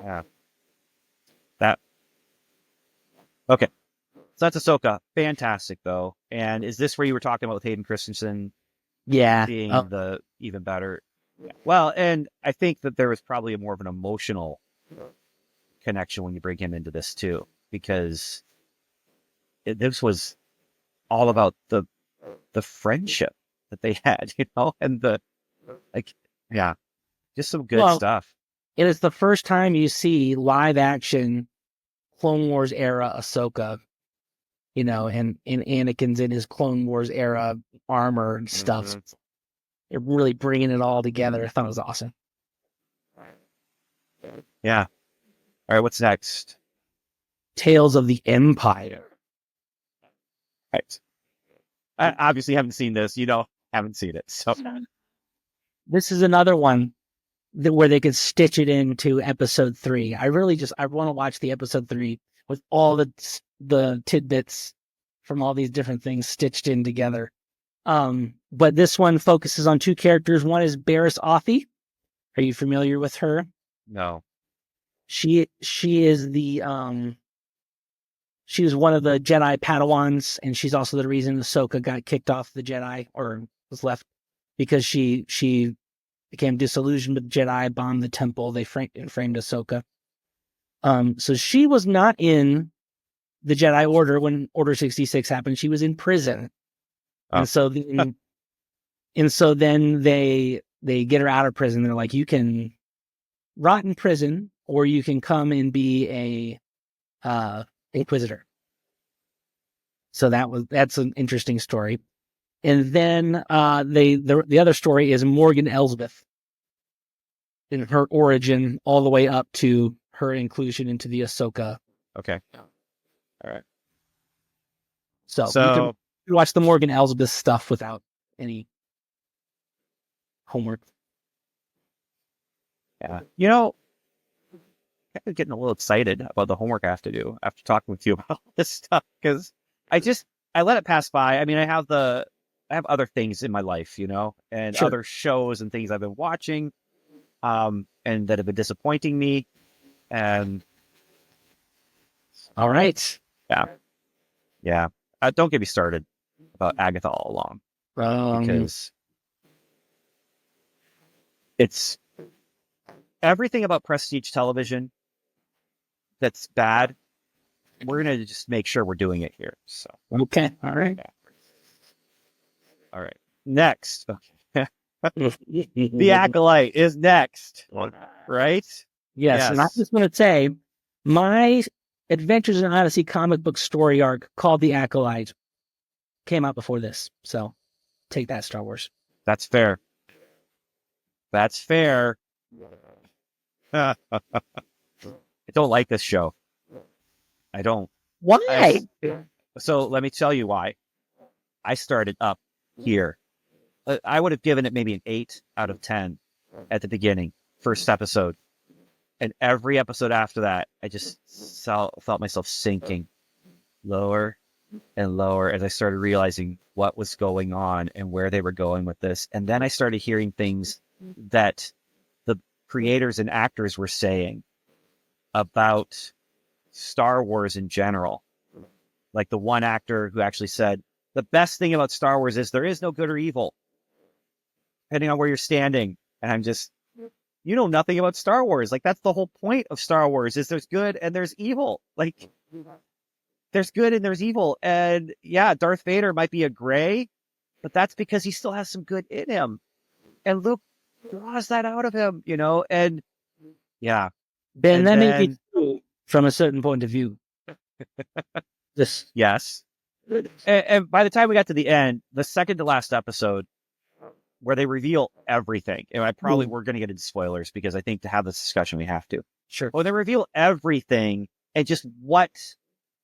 Yeah. That. Okay. So that's Ahsoka. Fantastic, though. And is this where you were talking about with Hayden Christensen Yeah. being the even better? Yeah. Well, and I think that there was probably a more of an emotional connection when you bring him into this too, because this was all about the friendship that they had, and just some good stuff. It is the first time you see live action Clone Wars era Ahsoka, and Anakin's in his Clone Wars era armor and stuff. Mm-hmm. They're really bringing it all together. I thought it was awesome. Yeah. All right, what's next? Tales of the Empire. Right. I obviously haven't seen this. Haven't seen it. So this is another one where they could stitch it into episode 3. I want to watch the episode 3 with all the tidbits from all these different things stitched in together. But this one focuses on 2 characters. One is Barriss Offee. Are you familiar with her? No. She is she was one of the Jedi Padawans, and she's also the reason Ahsoka got kicked off the Jedi or was left, because she became disillusioned with Jedi, bombed the temple. They framed Ahsoka. So she was not in the Jedi Order when Order 66 happened. She was in prison. Oh. And so then they get her out of prison. They're like, you can rot in prison, or you can come and be a Inquisitor. So that's an interesting story. And then the other story is Morgan Elsbeth, in her origin all the way up to her inclusion into the Ahsoka. Okay. All right. So you can watch the Morgan Elsbeth stuff without any homework. Yeah. I'm getting a little excited about the homework I have to do after talking with you about this stuff, because I let it pass by. I mean, I have other things in my life, and sure, other shows and things I've been watching, and that have been disappointing me. And all right. Yeah. Don't get me started about Agatha All Along, because it's everything about prestige television that's bad. We're going to just make sure we're doing it here. So okay. All right. Yeah. All right. Next. Okay. The Acolyte is next. Right? Yes. And I just want to say, my Adventures in Odyssey comic book story arc called The Acolyte came out before this. So take that, Star Wars. That's fair. I don't like this show. I don't. Why? So let me tell you why. I started up here. I would have given it maybe an 8 out of 10 at the beginning, first episode. And every episode after that, I just felt myself sinking lower and lower as I started realizing what was going on and where they were going with this. And then I started hearing things that the creators and actors were saying about Star Wars in general. Like the one actor who actually said, the best thing about Star Wars is there is no good or evil, depending on where you're standing. And I'm just, you know nothing about Star Wars. Like, that's the whole point of Star Wars, is there's good and there's evil. Like, there's good and there's evil. And yeah, Darth Vader might be a gray, but that's because he still has some good in him. And Luke draws that out of him, and yeah. Ben, and that may be true from a certain point of view. Yes. And by the time we got to the end, the second to last episode, where they reveal everything. And we're going to get into spoilers because I think to have this discussion, we have to. Sure. When they reveal everything and just what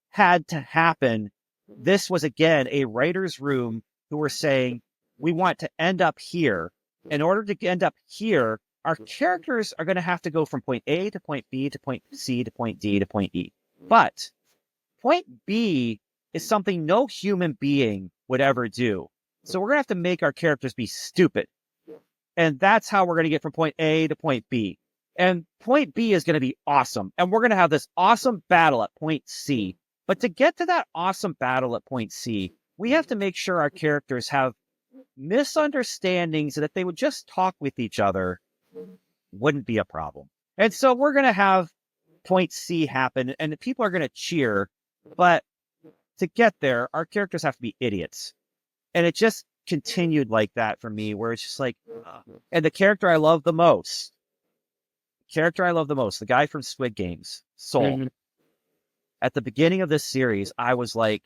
had to happen, this was again a writer's room who were saying, we want to end up here. In order to end up here, our characters are going to have to go from point A to point B to point C to point D to point E. But point B is something no human being would ever do. So we're going to have to make our characters be stupid. And that's how we're going to get from point A to point B. And point B is going to be awesome. And we're going to have this awesome battle at point C. But to get to that awesome battle at point C, we have to make sure our characters have misunderstandings that if they would just talk with each other, wouldn't be a problem. And so we're going to have point C happen and people are going to cheer. But to get there, our characters have to be idiots. And it just continued like that for me, where it's just like, and the character I love the most, the guy from Squid Games, Soul. Mm-hmm. At the beginning of this series, I was like,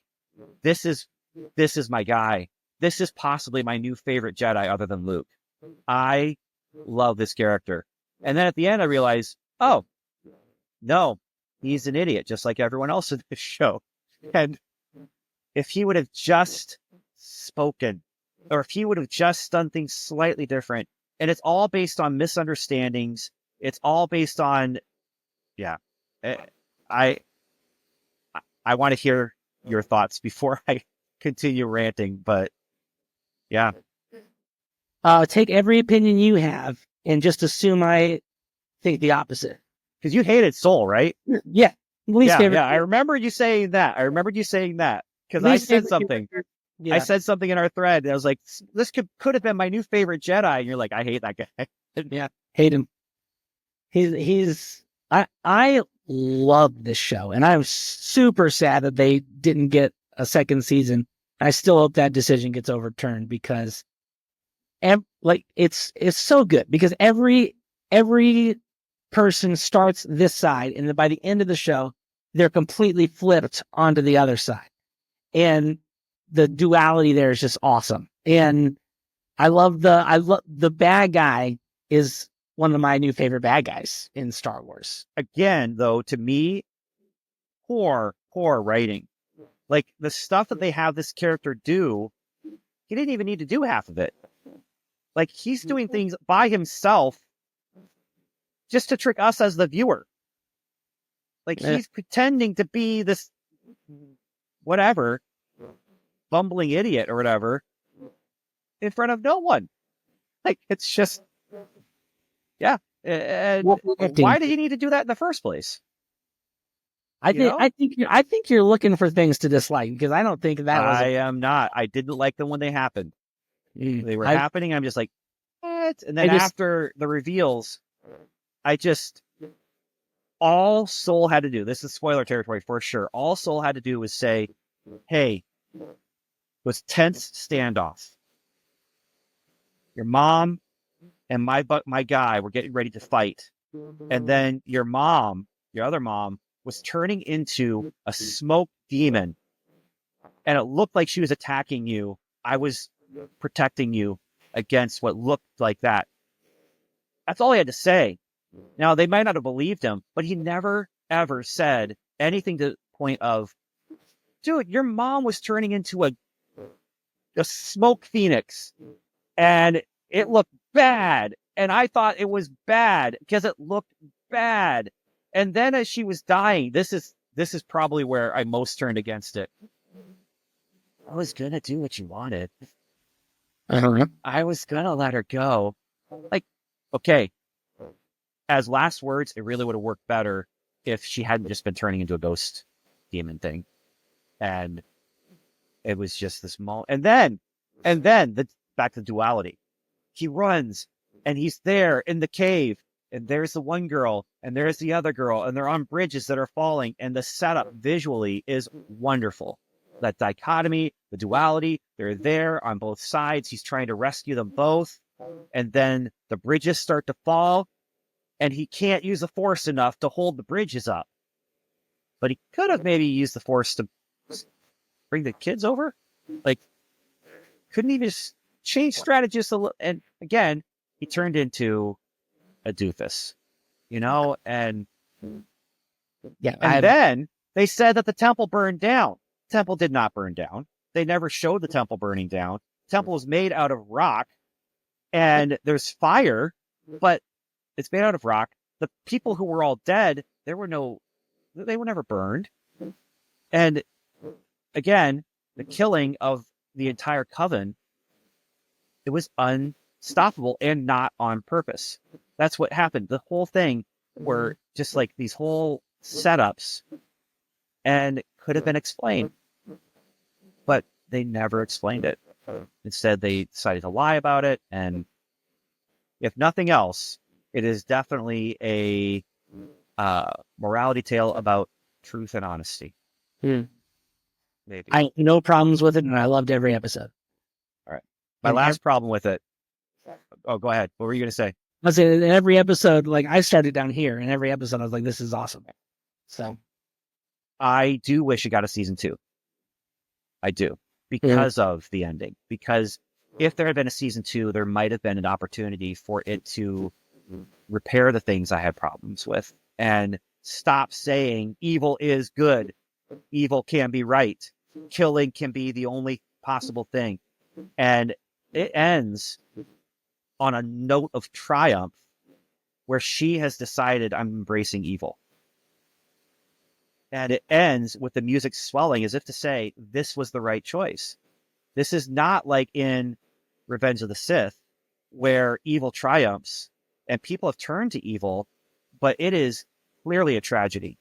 this is my guy. This is possibly my new favorite Jedi other than Luke. I love this character. And then at the end, I realized, oh, no, he's an idiot, just like everyone else in this show. And if he would have just spoken, or if he would have just done things slightly different, and it's all based on misunderstandings, it's all based on, I want to hear your thoughts before I continue ranting, but yeah. Take every opinion you have and just assume I think the opposite. Because you hated Soul, right? Yeah. Least favorite. Yeah, I remember you saying that. Because I said something. Yeah. I said something in our thread. And I was like, this could have been my new favorite Jedi. And you're like, I hate that guy. Yeah, hate him. I love this show. And I'm super sad that they didn't get a second season. I still hope that decision gets overturned because it's so good because every person starts this side and then by the end of the show, they're completely flipped onto the other side. And the duality there is just awesome. And I love the bad guy is one of my new favorite bad guys in Star Wars. Again, though, to me, poor writing. Like the stuff that they have this character do, he didn't even need to do half of it. Like he's doing things by himself just to trick us as the viewer. Like he's pretending to be this whatever bumbling idiot or whatever in front of no one. Like it's just, yeah. And why did he need to do that in the first place? I think you're looking for things to dislike because I don't think that was. I am not. I didn't like them when they happened. They were happening. I'm just like, what? And then after the reveals, all Soul had to do, this is spoiler territory for sure. All Soul had to do was say, hey, it was tense standoff. Your mom and my guy were getting ready to fight. And then your other mom, was turning into a smoke demon. And it looked like she was attacking you. I was protecting you against what looked like that. That's all he had to say. Now, they might not have believed him, but he never, ever said anything to the point of, dude, your mom was turning into a smoke phoenix. And it looked bad. And I thought it was bad because it looked bad. And then as she was dying, this is probably where I most turned against it. I was going to do what you wanted. I was going to let her go. Like, okay. As last words, it really would have worked better if she hadn't just been turning into a ghost demon thing. And it was just this moment. And then back to duality. He runs and he's there in the cave. And there's the one girl, and there's the other girl, and they're on bridges that are falling, and the setup visually is wonderful. That dichotomy, the duality, they're there on both sides. He's trying to rescue them both, and then the bridges start to fall, and he can't use the Force enough to hold the bridges up. But he could have maybe used the Force to bring the kids over. Like, couldn't he just changed strategist a little. And again, he turned into a doofus, and then they said that the temple burned down. Temple did not burn down. They never showed the temple burning down. Temple was made out of rock, and there's fire, but it's made out of rock. The people who were all dead, they were never burned. And again, the killing of the entire coven, it was unstoppable and not on purpose. That's what happened. The whole thing were just like these whole setups, and could have been explained, but they never explained it. Instead, they decided to lie about it. And if nothing else, it is definitely a morality tale about truth and honesty. Maybe. I had no problems with it, and I loved every episode. All right. My last problem with it. Oh, go ahead. What were you going to say? I was saying in every episode, like I started down here, in every episode, I was like, this is awesome. So I do wish it got a season 2. I do. Because of the ending. Because if there had been a season 2, there might have been an opportunity for it to repair the things I had problems with and stop saying evil is good. Evil can be right. Killing can be the only possible thing. And it ends on a note of triumph where she has decided, I'm embracing evil. And it ends with the music swelling as if to say, this was the right choice. This is not like in Revenge of the Sith, where evil triumphs and people have turned to evil, but it is clearly a tragedy.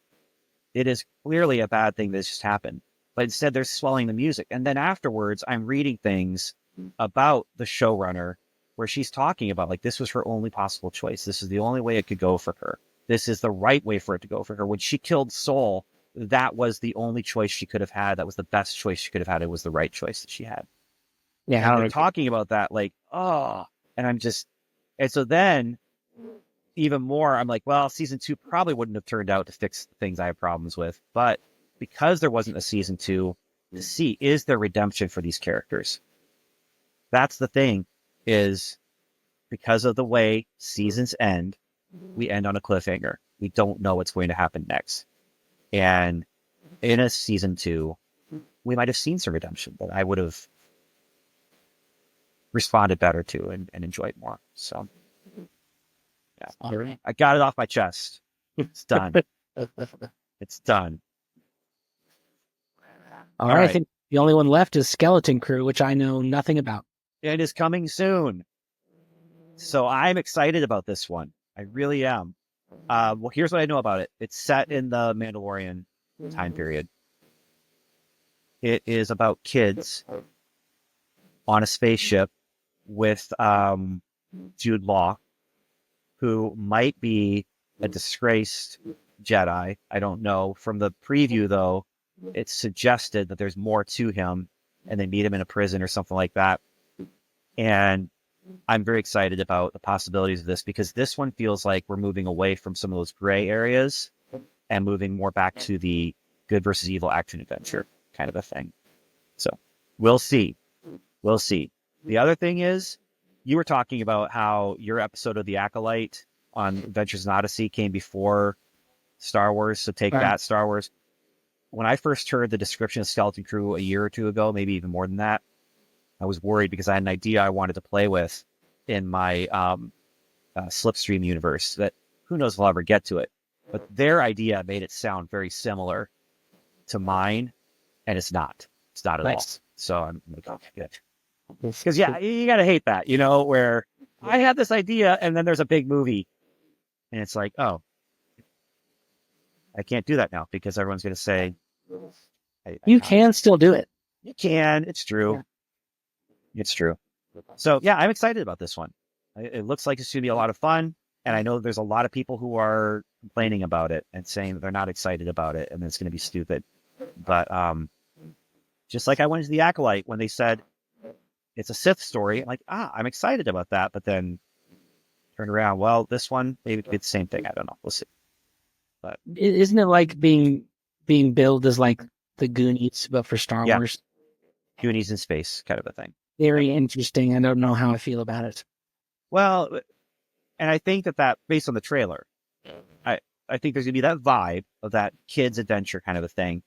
It is clearly a bad thing that's just happened. But instead, they're swelling the music. And then afterwards, I'm reading things about the showrunner where she's talking about, like, this was her only possible choice. This is the only way it could go for her. This is the right way for it to go for her. When she killed Soul, that was the only choice she could have had. That was the best choice she could have had. It was the right choice that she had. Yeah, and they're talking about that, like, and so then even more, I'm like, well, season 2 probably wouldn't have turned out to fix the things I have problems with. But because there wasn't a season 2 to see, is there redemption for these characters? That's the thing, is because of the way seasons end, we end on a cliffhanger. We don't know what's going to happen next. And in a season 2, we might have seen some redemption that I would have responded better to and enjoyed more. So, yeah. All right. I got it off my chest. It's done. It's done. All right. I think the only one left is Skeleton Crew, which I know nothing about. It is coming soon. So I'm excited about this one. I really am. Well, here's what I know about it. It's set in the Mandalorian time period. It is about kids on a spaceship with Jude Law, who might be a disgraced Jedi. I don't know. From the preview, though, it's suggested that there's more to him, and they meet him in a prison or something like that. And I'm very excited about the possibilities of this, because this one feels like we're moving away from some of those gray areas and moving more back to the good versus evil action adventure kind of a thing. So we'll see. We'll see. The other thing is, you were talking about how your episode of The Acolyte on Adventures in Odyssey came before Star Wars. So take that, Star Wars. When I first heard the description of Skeleton Crew a year or two ago, maybe even more than that, I was worried because I had an idea I wanted to play with in my Slipstream universe that who knows if I'll ever get to it. But their idea made it sound very similar to mine, and it's not. It's not at all. So I'm like, okay, good. Because, yeah, you got to hate that, where I had this idea and then there's a big movie. And it's like, oh, I can't do that now because everyone's going to say. You can still do it. You can. It's true. Yeah. It's true. So, yeah, I'm excited about this one. It looks like it's going to be a lot of fun. And I know there's a lot of people who are complaining about it and saying that they're not excited about it and it's going to be stupid. But just like I went to The Acolyte when they said it's a Sith story, I'm like, I'm excited about that. But then turn around, well, this one, maybe it could be the same thing. I don't know. We'll see. But isn't it like being billed as like the Goonies, but for Star Wars? Goonies in space kind of a thing. Very interesting. I don't know how I feel about it. Well, and I think that based on the trailer, I think there's gonna be that vibe of that kids adventure kind of a thing,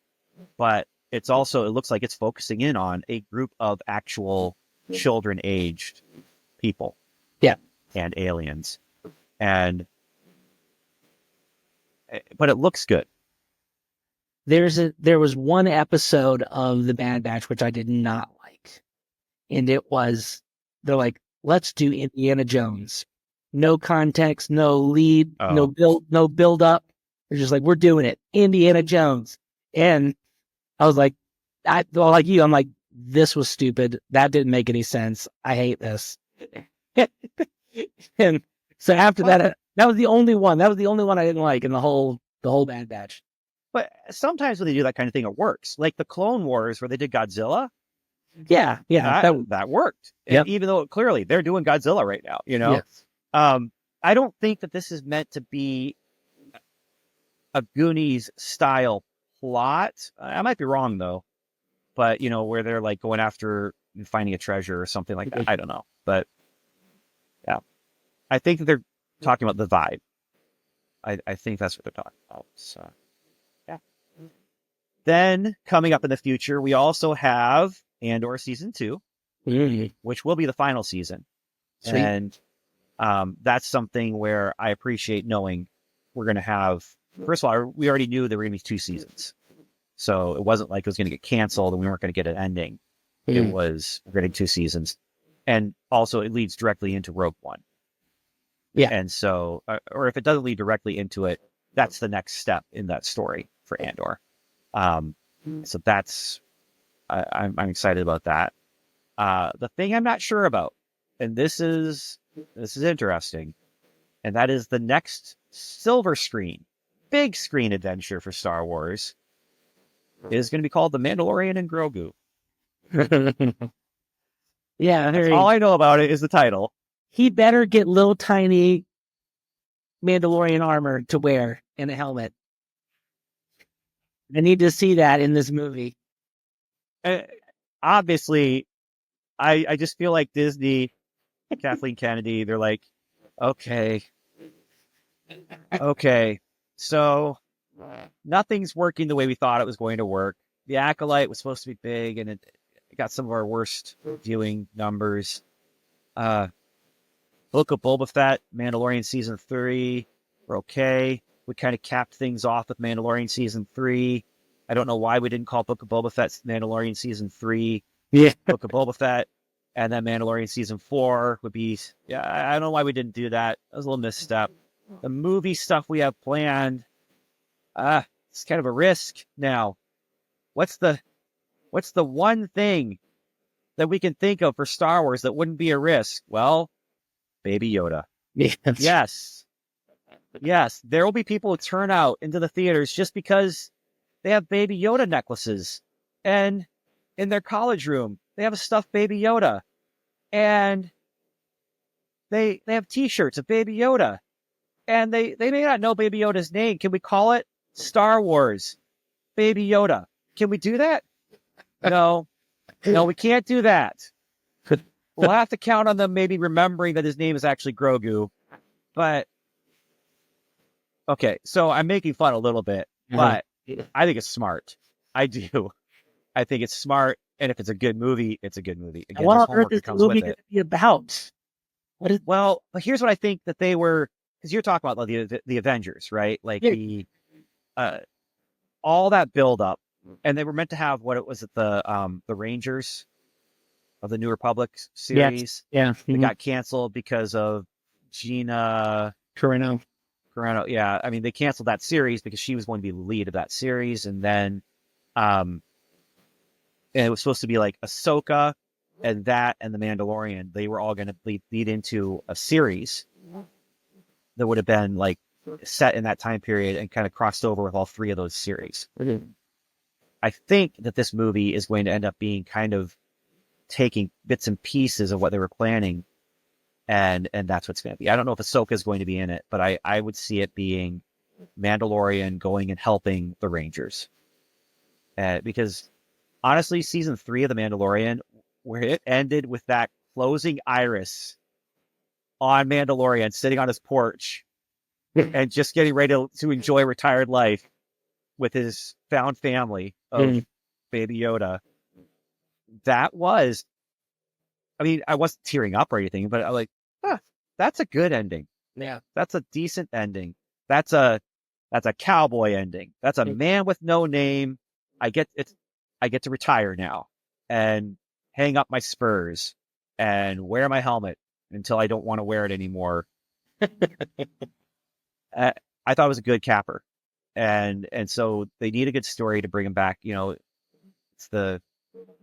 but it looks like it's focusing in on a group of actual children aged people. Yeah. And aliens. But it looks good. There was one episode of The Bad Batch which I did not like. And they're like, let's do Indiana Jones. No context, no lead, no build up. They're just like, we're doing it. Indiana Jones. And I was like, like you, I'm like, this was stupid. That didn't make any sense. I hate this. And so after that was the only one. That was the only one I didn't like in the whole Bad Batch. But sometimes when they do that kind of thing, it works. Like the Clone Wars where they did Godzilla. Yeah. That worked. Yep. Even though clearly they're doing Godzilla right now, Yes. I don't think that this is meant to be a Goonies style plot. I might be wrong though, but where they're like going after finding a treasure or something like that. I don't know, but yeah, I think that they're talking about the vibe. I think that's what they're talking about. So yeah. Then coming up in the future, we also have Andor season 2, which will be the final season. Sweet. And that's something where I appreciate knowing we're going to have, first of all, we already knew there were going to be 2 seasons. So it wasn't like it was going to get canceled and we weren't going to get an ending. It was, we're getting 2 seasons. And also it leads directly into Rogue One. Yeah. And so, or if it doesn't lead directly into it, that's the next step in that story for Andor. So that's, I'm excited about that. The thing I'm not sure about, and this is interesting, and that is the next silver screen, big screen adventure for Star Wars is going to be called The Mandalorian and Grogu. Yeah, That's all I know about it is the title. He better get little tiny Mandalorian armor to wear and a helmet. I need to see that in this movie. Obviously, I just feel like Disney, Kathleen Kennedy, they're like, okay, so nothing's working the way we thought it was going to work. The Acolyte was supposed to be big, and it got some of our worst viewing numbers. Book of Boba Fett, Mandalorian season 3, we're okay. We kind of capped things off with Mandalorian season 3. I don't know why we didn't call Book of Boba Fett Mandalorian season 3. Yeah. Book of Boba Fett, and then Mandalorian season 4 would be. Yeah, I don't know why we didn't do that. That was a little misstep. The movie stuff we have planned, it's kind of a risk now. What's the one thing that we can think of for Star Wars that wouldn't be a risk? Well, Baby Yoda. Yes, there will be people who turn out into the theaters just because they have Baby Yoda necklaces, and in their college room they have a stuffed Baby Yoda, and they have T-shirts of Baby Yoda, and they may not know Baby Yoda's name. Can we call it Star Wars Baby Yoda? Can we do that? No, we can't do that. We'll have to count on them maybe remembering that his name is actually Grogu. But, okay, so I'm making fun a little bit, but I think it's smart. I do. I think it's smart, and if it's a good movie, it's a good movie. Again, what on earth is the movie going to be about? Well, here's what I think that they were, because you're talking about the Avengers, right? Like all that build up, and they were meant to have the Rangers of the New Republic series. Yeah. It got canceled because of Gina Carano. Yeah. I mean, they canceled that series because she was going to be the lead of that series. And then, and it was supposed to be like Ahsoka and The Mandalorian. They were all going to lead into a series that would have been like set in that time period and kind of crossed over with all 3 of those series. Mm-hmm. I think that this movie is going to end up being kind of taking bits and pieces of what they were planning, and that's what's going to be. I don't know if Ahsoka is going to be in it, but I would see it being Mandalorian going and helping the Rangers. Because honestly, season 3 of The Mandalorian where it ended with that closing iris on Mandalorian sitting on his porch and just getting ready to enjoy retired life with his found family of Baby Yoda. That was, I mean, I wasn't tearing up or anything, but I like, that's a good ending. Yeah. That's a decent ending. That's a cowboy ending. That's a man with no name. I get to retire now and hang up my spurs and wear my helmet until I don't want to wear it anymore. I thought it was a good capper, and so they need a good story to bring him back. You know, it's the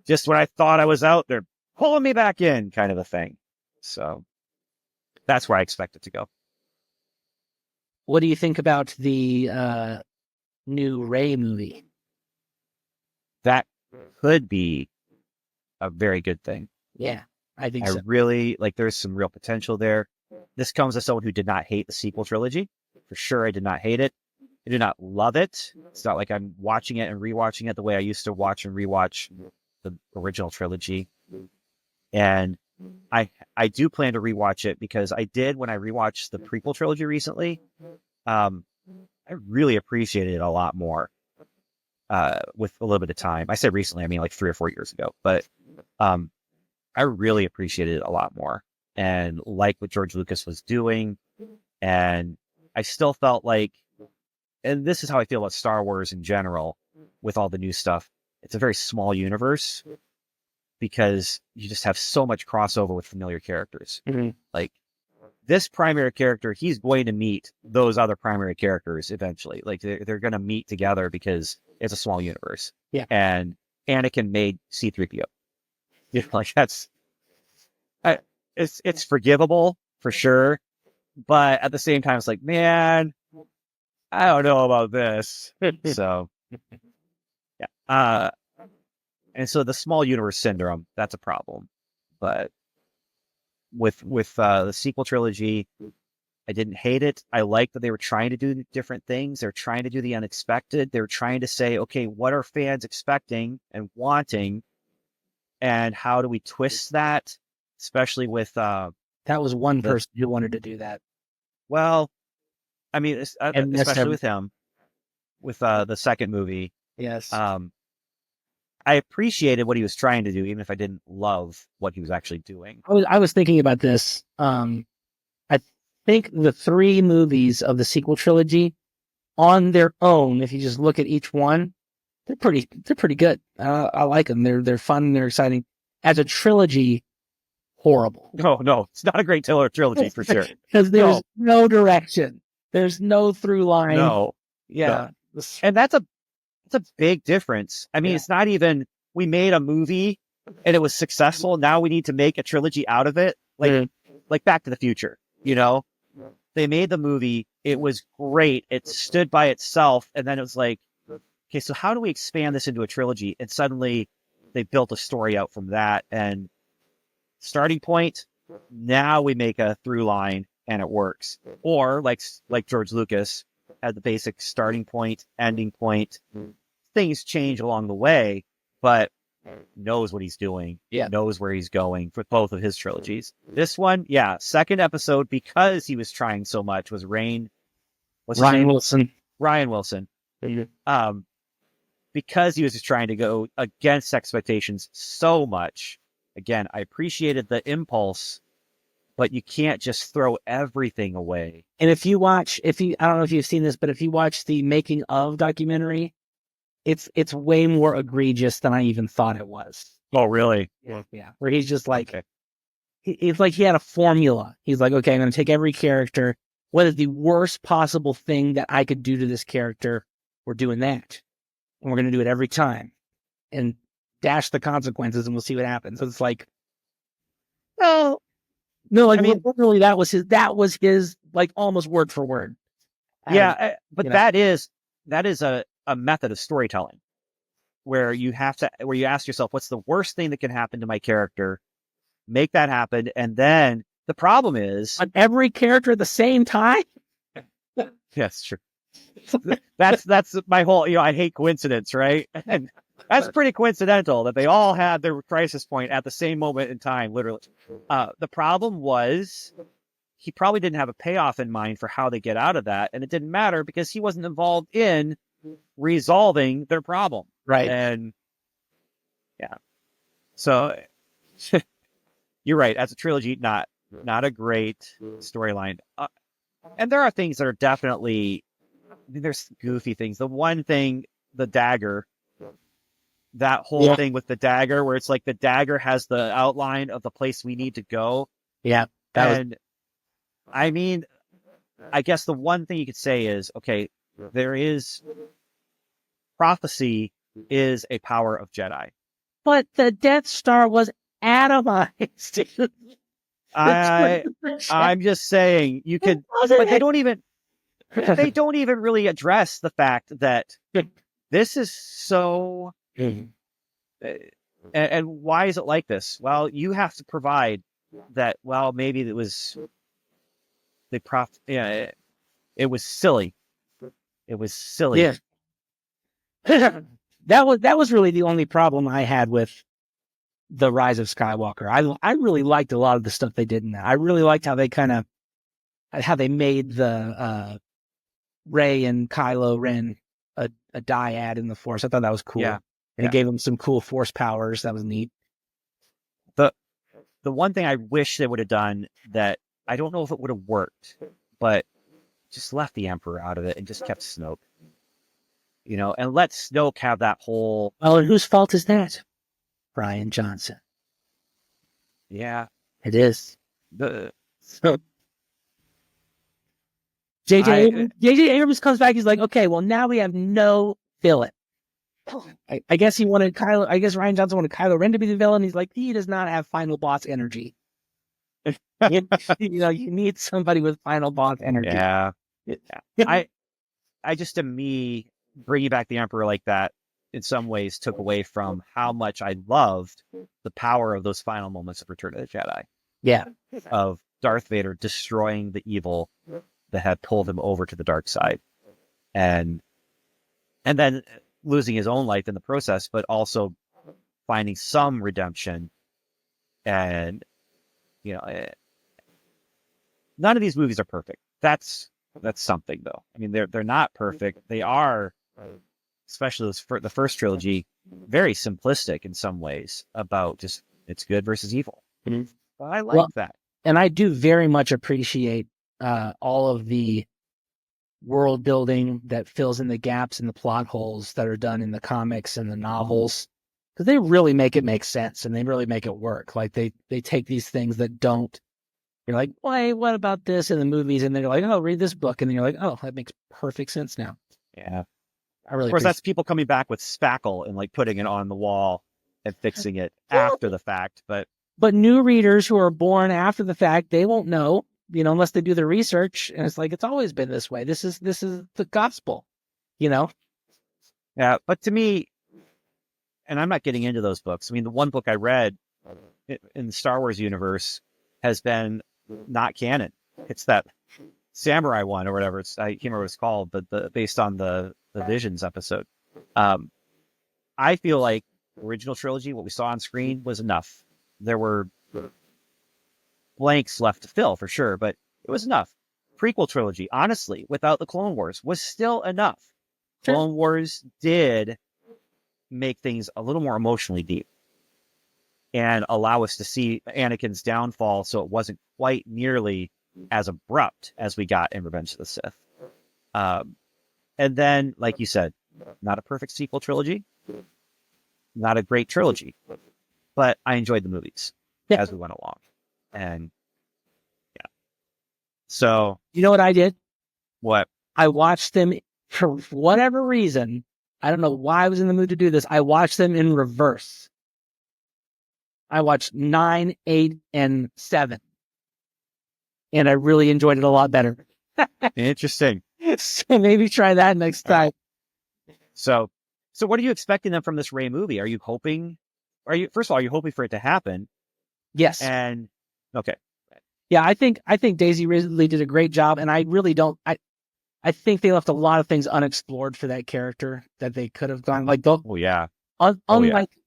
just when I thought I was out, they're pulling me back in, kind of a thing. So that's where I expect it to go. What do you think about the new Rey movie? That could be a very good thing. Yeah, I think I so. really like. There's some real potential there. This comes as someone who did not hate the sequel trilogy. For sure, I did not hate it. I did not love it. It's not like I'm watching it and rewatching it the way I used to watch and rewatch the original trilogy. And I do plan to rewatch it because I did when I rewatched the prequel trilogy recently. I really appreciated it a lot more with a little bit of time. I said recently, I mean like 3 or 4 years ago, but I really appreciated it a lot more and like what George Lucas was doing. And I still felt like, and this is how I feel about Star Wars in general with all the new stuff. It's a very small universe because you just have so much crossover with familiar characters. Like this primary character, he's going to meet those other primary characters eventually. Like they're going to meet together because it's a small universe. Yeah. And Anakin made C-3PO. You know, like it's forgivable for sure. But at the same time, it's like, man, I don't know about this. So, yeah. And so the small universe syndrome, that's a problem. But with the sequel trilogy, I didn't hate it. I liked that they were trying to do different things. They're trying to do the unexpected. They're trying to say, okay, what are fans expecting and wanting? And how do we twist that? Especially with that was one person who wanted to do that. Well, I mean, especially with him, with the second movie. Yes. I appreciated what he was trying to do, even if I didn't love what he was actually doing. I was thinking about this. I think the 3 movies of the sequel trilogy, on their own, if you just look at each one, they're pretty good. I like them. They're fun. They're exciting. As a trilogy, horrible. No, it's not a great trilogy for sure. Because there's no direction. There's no through line. No. Yeah. No. And that's a big difference. I mean, It's not even, we made a movie and it was successful. Now we need to make a trilogy out of it. Like Back to the Future, you know? They made the movie. It was great. It stood by itself. And then it was like, okay, so how do we expand this into a trilogy? And suddenly they built a story out from that. And starting point, now we make a through line and it works. Or like George Lucas had the basic starting point, ending point. Things change along the way, but knows what he's doing. Yeah. Knows where he's going for both of his trilogies. This one, second episode, because he was trying so much, was Ryan Wilson. Ryan Wilson. Because he was just trying to go against expectations so much. Again, I appreciated the impulse, but you can't just throw everything away. And I don't know if you've seen this, but if you watch the making of documentary, it's way more egregious than I even thought it was. Oh, really? Yeah. Where he's just like, it's like he had a formula. He's like, okay, I'm going to take every character. What is the worst possible thing that I could do to this character? We're doing that. And we're going to do it every time. And dash the consequences and we'll see what happens. So it's like, no, like, I mean, literally that was his like almost word for word. But that is a method of storytelling where you ask yourself, what's the worst thing that can happen to my character? Make that happen. And then the problem is on every character at the same time. Yes, sure. That's my whole, I hate coincidence, right? And That's pretty coincidental that they all had their crisis point at the same moment in time, literally. The problem was he probably didn't have a payoff in mind for how they get out of that, and it didn't matter because he wasn't involved in resolving their problem. Right. And yeah, so you're right. As a trilogy, not a great storyline. And there are things that are definitely, I mean, there's goofy things. The one thing, the dagger, that whole thing with the dagger, where it's like the dagger has the outline of the place we need to go. Yeah. I mean, I guess the one thing you could say is, okay, there is prophecy is a power of Jedi. But the Death Star was atomized. I'm just saying you could, but they don't even really address the fact that this is so. And why is it like this? Well, you have to provide that. Well, maybe it was the it was silly. It was silly. Yeah. That was really the only problem I had with the Rise of Skywalker. I really liked a lot of the stuff they did in that. I really liked how they made the Rey and Kylo Ren a dyad in the Force. I thought that was cool. Yeah. And it gave them some cool Force powers. That was neat. The one thing I wish they would have done that I don't know if it would have worked, but just left the Emperor out of it and just kept Snoke. And let Snoke have that whole. Well, and whose fault is that? Brian Johnson. Yeah, it is. J.J. Abrams comes back. He's like, okay, well now we have no villain. I guess he wanted Kylo. I guess Ryan Johnson wanted Kylo Ren to be the villain. He's like, he does not have final boss energy. You need somebody with final boss energy. Yeah. I just, to me, bringing back the Emperor like that in some ways took away from how much I loved the power of those final moments of Return of the Jedi. Yeah. Of Darth Vader destroying the evil that had pulled him over to the dark side. And then losing his own life in the process, but also finding some redemption. And, none of these movies are perfect. That's something, though. I mean, they're not perfect. They are, especially the first trilogy, very simplistic in some ways about just it's good versus evil. Mm-hmm. But I like that. And I do very much appreciate all of the world building that fills in the gaps and the plot holes that are done in the comics and the novels, because they really make it make sense and they really make it work. Like they take these things that don't. You're like, wait, what about this in the movies? And they're like, oh, read this book. And then you're like, oh, that makes perfect sense now. Yeah. Of course, that's people coming back with spackle and like putting it on the wall and fixing it after the fact. But new readers who are born after the fact, they won't know, unless they do their research. And it's like, it's always been this way. This is the gospel, Yeah. But to me, and I'm not getting into those books. I mean, the one book I read in the Star Wars universe has been not canon. It's that samurai one or whatever. I can't remember what it's called, but based on the Visions episode. I feel like original trilogy, what we saw on screen was enough. There were blanks left to fill for sure, but it was enough. Prequel trilogy, honestly, without the Clone Wars, was still enough. Sure. Clone Wars did make things a little more emotionally deep and allow us to see Anakin's downfall, so it wasn't quite nearly as abrupt as we got in Revenge of the Sith. And then, like you said, not a perfect sequel trilogy, not a great trilogy, but I enjoyed the movies as we went along. And yeah. So. You know what I did? What? I watched them for whatever reason. I don't know why I was in the mood to do this. I watched them in reverse. I watched 9, 8, and 7. And I really enjoyed it a lot better. Interesting. So maybe try that next time. So what are you expecting them from this Rey movie? First of all, are you hoping for it to happen? Yes. And okay. Yeah, I think Daisy Ridley did a great job, and I really don't. I think they left a lot of things unexplored for that character that they could have gone like. Oh yeah.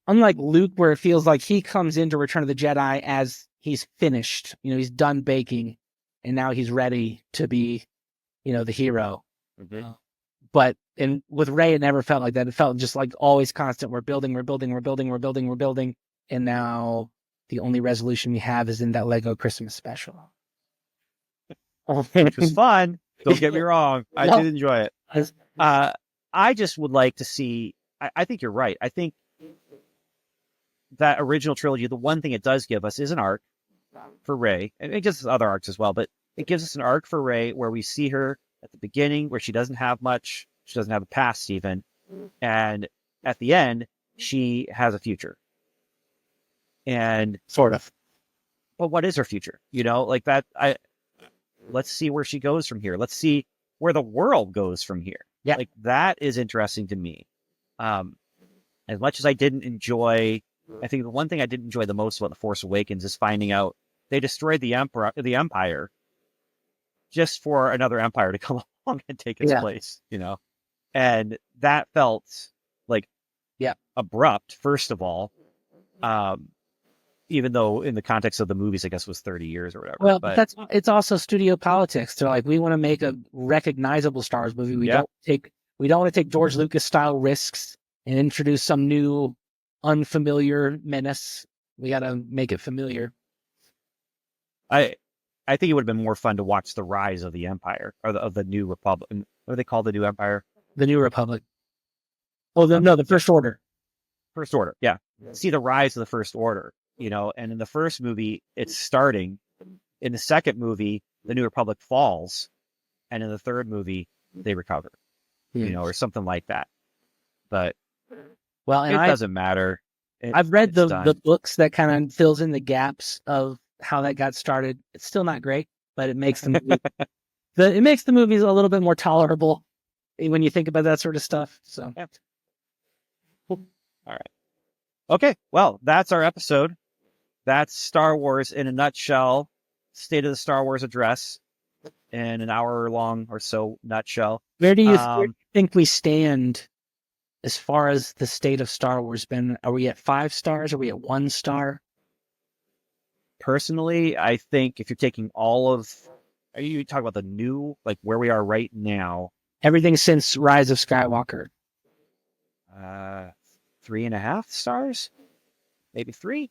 Unlike Luke, where it feels like he comes into Return of the Jedi as he's finished, he's done baking, and now he's ready to be, the hero. Mhm. But with Rey, it never felt like that. It felt just like always constant. We're building, and now the only resolution we have is in that Lego Christmas special, which was fun. Don't get me wrong. I No. did enjoy it. I just would like to see, I think you're right. I think that original trilogy, the one thing it does give us is an arc for Rey, and it gives us other arcs as well, but it gives us an arc for Rey where we see her at the beginning where she doesn't have much, she doesn't have a past even, and at the end, she has a future. And sort of. but what is her future? Like that, let's see where she goes from here. Let's see where the world goes from here. Yeah. Like that is interesting to me. As much as I didn't enjoy, I think the one thing I didn't enjoy the most about The Force Awakens is finding out they destroyed the Empire just for another empire to come along and take its place, and that felt like abrupt, first of all. Even though in the context of the movies, I guess it was 30 years or whatever. Well, but it's also studio politics. They're like, we want to make a recognizable Star Wars movie. We don't want to take George Lucas style risks and introduce some new unfamiliar menace. We got to make it familiar. I think it would have been more fun to watch the rise of the Empire or of the New Republic. What do they call the New Empire? The New Republic. Oh, the First Order. First Order, yeah. See the rise of the First Order. And in the first movie, it's starting. In the second movie, the New Republic falls. And in the third movie, they recover, or something like that. But it doesn't matter. I've read the books that kind of fills in the gaps of how that got started. It's still not great, but it makes the movie, it makes the movies a little bit more tolerable when you think about that sort of stuff. So, yeah. Cool. All right. Okay. Well, that's our episode. That's Star Wars in a nutshell. State of the Star Wars address in an hour long or so nutshell. Where do you think we stand as far as the state of Star Wars been? Are we at 5 stars? Are we at 1 star? Personally, I think if you're taking are you talking about the new, like where we are right now? Everything since Rise of Skywalker. 3.5 stars? Maybe 3?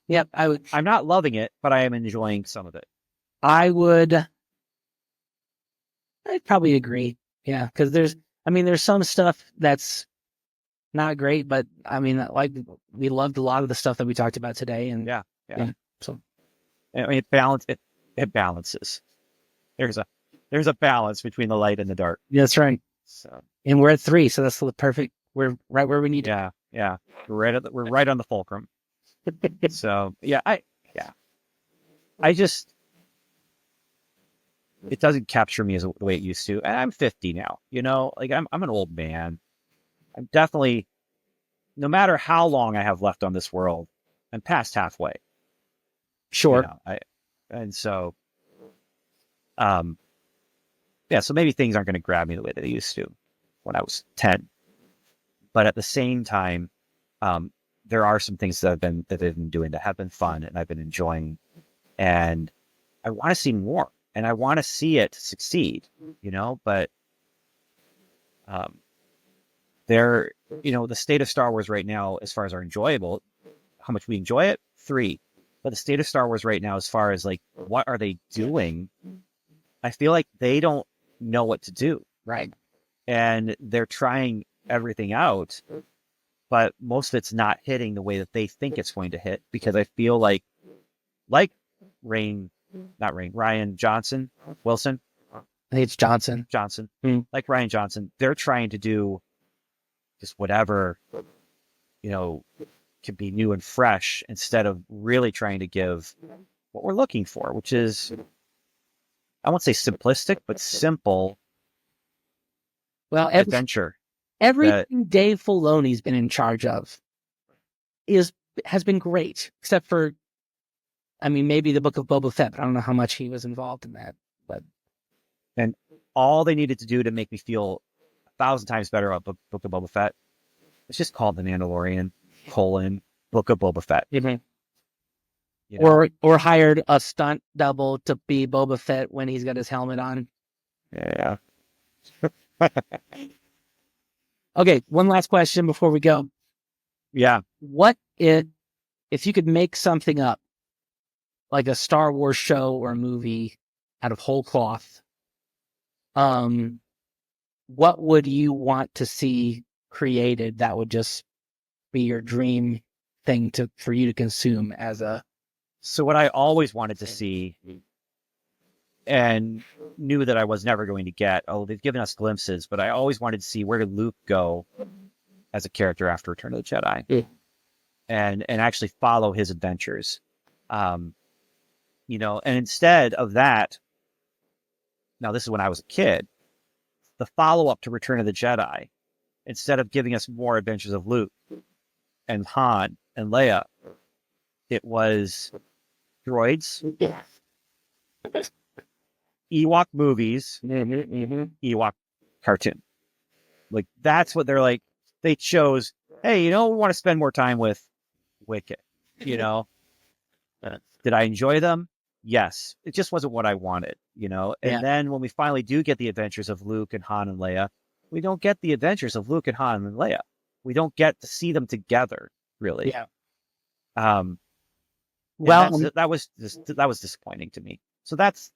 Yep, I'm not loving it, but I am enjoying some of it. I'd probably agree. Yeah, because there's some stuff that's not great, but like we loved a lot of the stuff that we talked about today, and yeah. So it balances. There's a balance between the light and the dark. That's right. So, and we're at 3, so that's the perfect. We're right where we need to. Yeah. We're right on the fulcrum. So I just, it doesn't capture me the way it used to. And I'm 50 now, like I'm an old man. I'm definitely, no matter how long I have left on this world, I'm past halfway. Sure. So maybe things aren't going to grab me the way they used to when I was 10. But at the same time, there are some things that they've been doing that have been fun and I've been enjoying, and I want to see more and I want to see it succeed, but, the state of Star Wars right now, as far as how much we enjoy it, 3, but the state of Star Wars right now, as far as like, what are they doing? I feel like they don't know what to do. Right. And they're trying everything out, but most of it's not hitting the way that they think it's going to hit, because I feel like Ryan Wilson. I think it's Johnson. Like Ryan Johnson, they're trying to do just whatever, can be new and fresh, instead of really trying to give what we're looking for, which is, I won't say simplistic, but simple. Well, adventure. Everything Dave Filoni's been in charge of has been great, except for, maybe the Book of Boba Fett, but I don't know how much he was involved in that. And all they needed to do to make me feel 1,000 times better about Book of Boba Fett It's just called The Mandalorian, Book of Boba Fett. Mhm. You know? Or hired a stunt double to be Boba Fett when he's got his helmet on. Yeah. Okay, one last question before we go. Yeah. What if you could make something up, like a Star Wars show or a movie out of whole cloth, what would you want to see created that would just be your dream thing for you to consume as a... So what I always wanted to see and knew that I was never going to get, they've given us glimpses, but I always wanted to see where did Luke go as a character after Return of the Jedi. Yeah. And actually follow his adventures. And instead of that, now this is when I was a kid, the follow-up to Return of the Jedi, instead of giving us more adventures of Luke and Han and Leia, it was droids, Ewok movies, Ewok cartoon. Like, that's what they're like. They chose, hey, we want to spend more time with Wicket, Did I enjoy them? Yes. It just wasn't what I wanted, And then when we finally do get the adventures of Luke and Han and Leia, we don't get the adventures of Luke and Han and Leia. We don't get to see them together, really. Yeah. That was disappointing to me. So that's,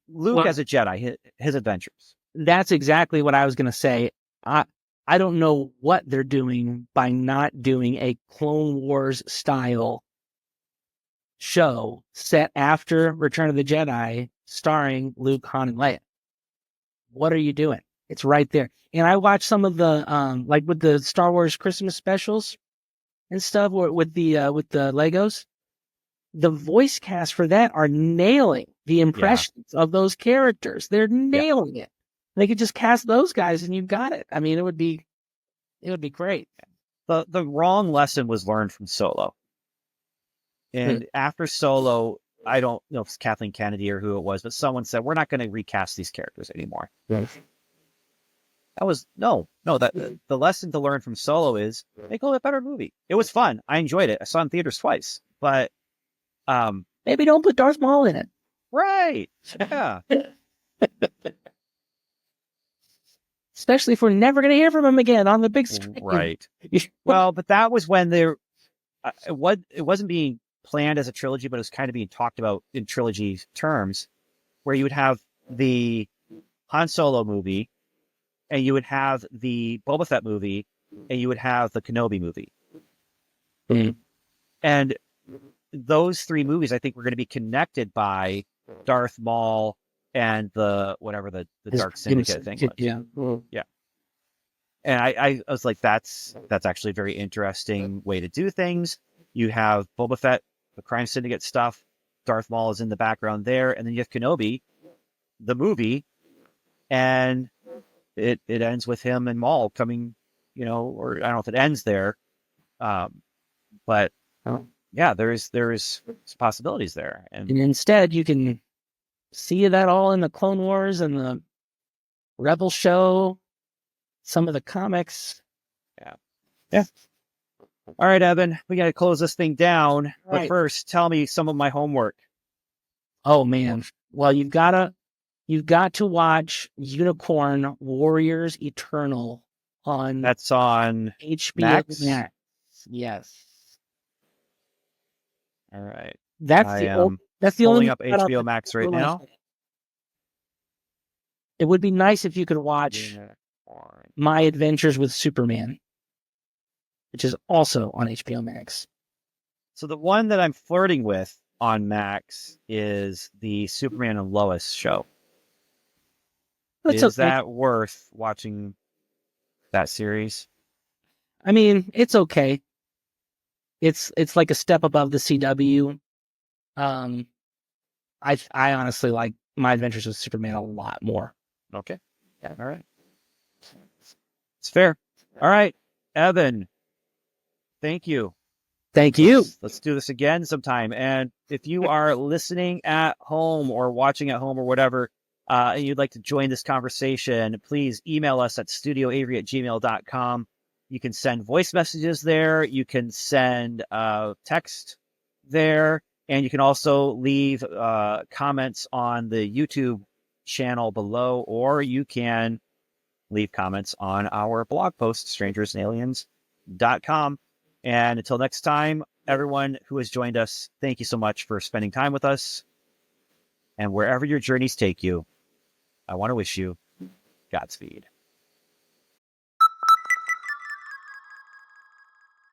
Luke as a Jedi, his adventures. That's exactly what I was going to say. I don't know what they're doing by not doing a Clone Wars style show set after Return of the Jedi starring Luke, Han, and Leia. What are you doing? It's right there. And I watched some of the like with the Star Wars Christmas specials and stuff, or with the Legos. The voice cast for that are nailing the impressions of those characters. They're nailing it. They could just cast those guys and you've got it. I mean, it would be great. The wrong lesson was learned from Solo. And after Solo, I don't know if it's Kathleen Kennedy or who it was, but someone said, we're not going to recast these characters anymore. Yes. That was, that the lesson to learn from Solo is make a little bit better movie. It was fun. I enjoyed it. I saw it in theaters twice, but maybe don't put Darth Maul in it. Right. Yeah. Especially if we're never going to hear from him again on the big screen. Right. Well, but that was when it wasn't being planned as a trilogy, but it was kind of being talked about in trilogy terms, where you would have the Han Solo movie, and you would have the Boba Fett movie, and you would have the Kenobi movie. Mm. And those three movies, I think, were going to be connected by Darth Maul and the Dark Syndicate thing was. Yeah. Yeah. And I was like, that's actually a very interesting way to do things. You have Boba Fett, the Crime Syndicate stuff. Darth Maul is in the background there. And then you have Kenobi, the movie. And it ends with him and Maul coming, or I don't know if it ends there. But yeah, there's possibilities there. And instead you can see that all in the Clone Wars and the Rebel show, some of the comics. Yeah. All right, Evan, we got to close this thing down. Right. But first, tell me some of my homework. Oh man. Well, you've got to watch Unicorn Warriors Eternal on... That's on HBO Max? Yes. All right. That's the only pulling up HBO Max right now. It would be nice if you could watch My Adventures with Superman, which is also on HBO Max. So the one that I'm flirting with on Max is the Superman and Lois show. Is that worth watching that series? I mean, it's okay. It's like a step above the CW. I honestly like My Adventures with Superman a lot more. Okay. Yeah. All right. It's fair. All right, Evan. Thank you. Thank you. Let's do this again sometime. And if you are listening at home or watching at home or whatever, and you'd like to join this conversation, please email us at studioavery@gmail.com. You can send voice messages there. You can send text there. And you can also leave comments on the YouTube channel below, or you can leave comments on our blog post, strangersandaliens.com. And until next time, everyone who has joined us, thank you so much for spending time with us. And wherever your journeys take you, I want to wish you Godspeed.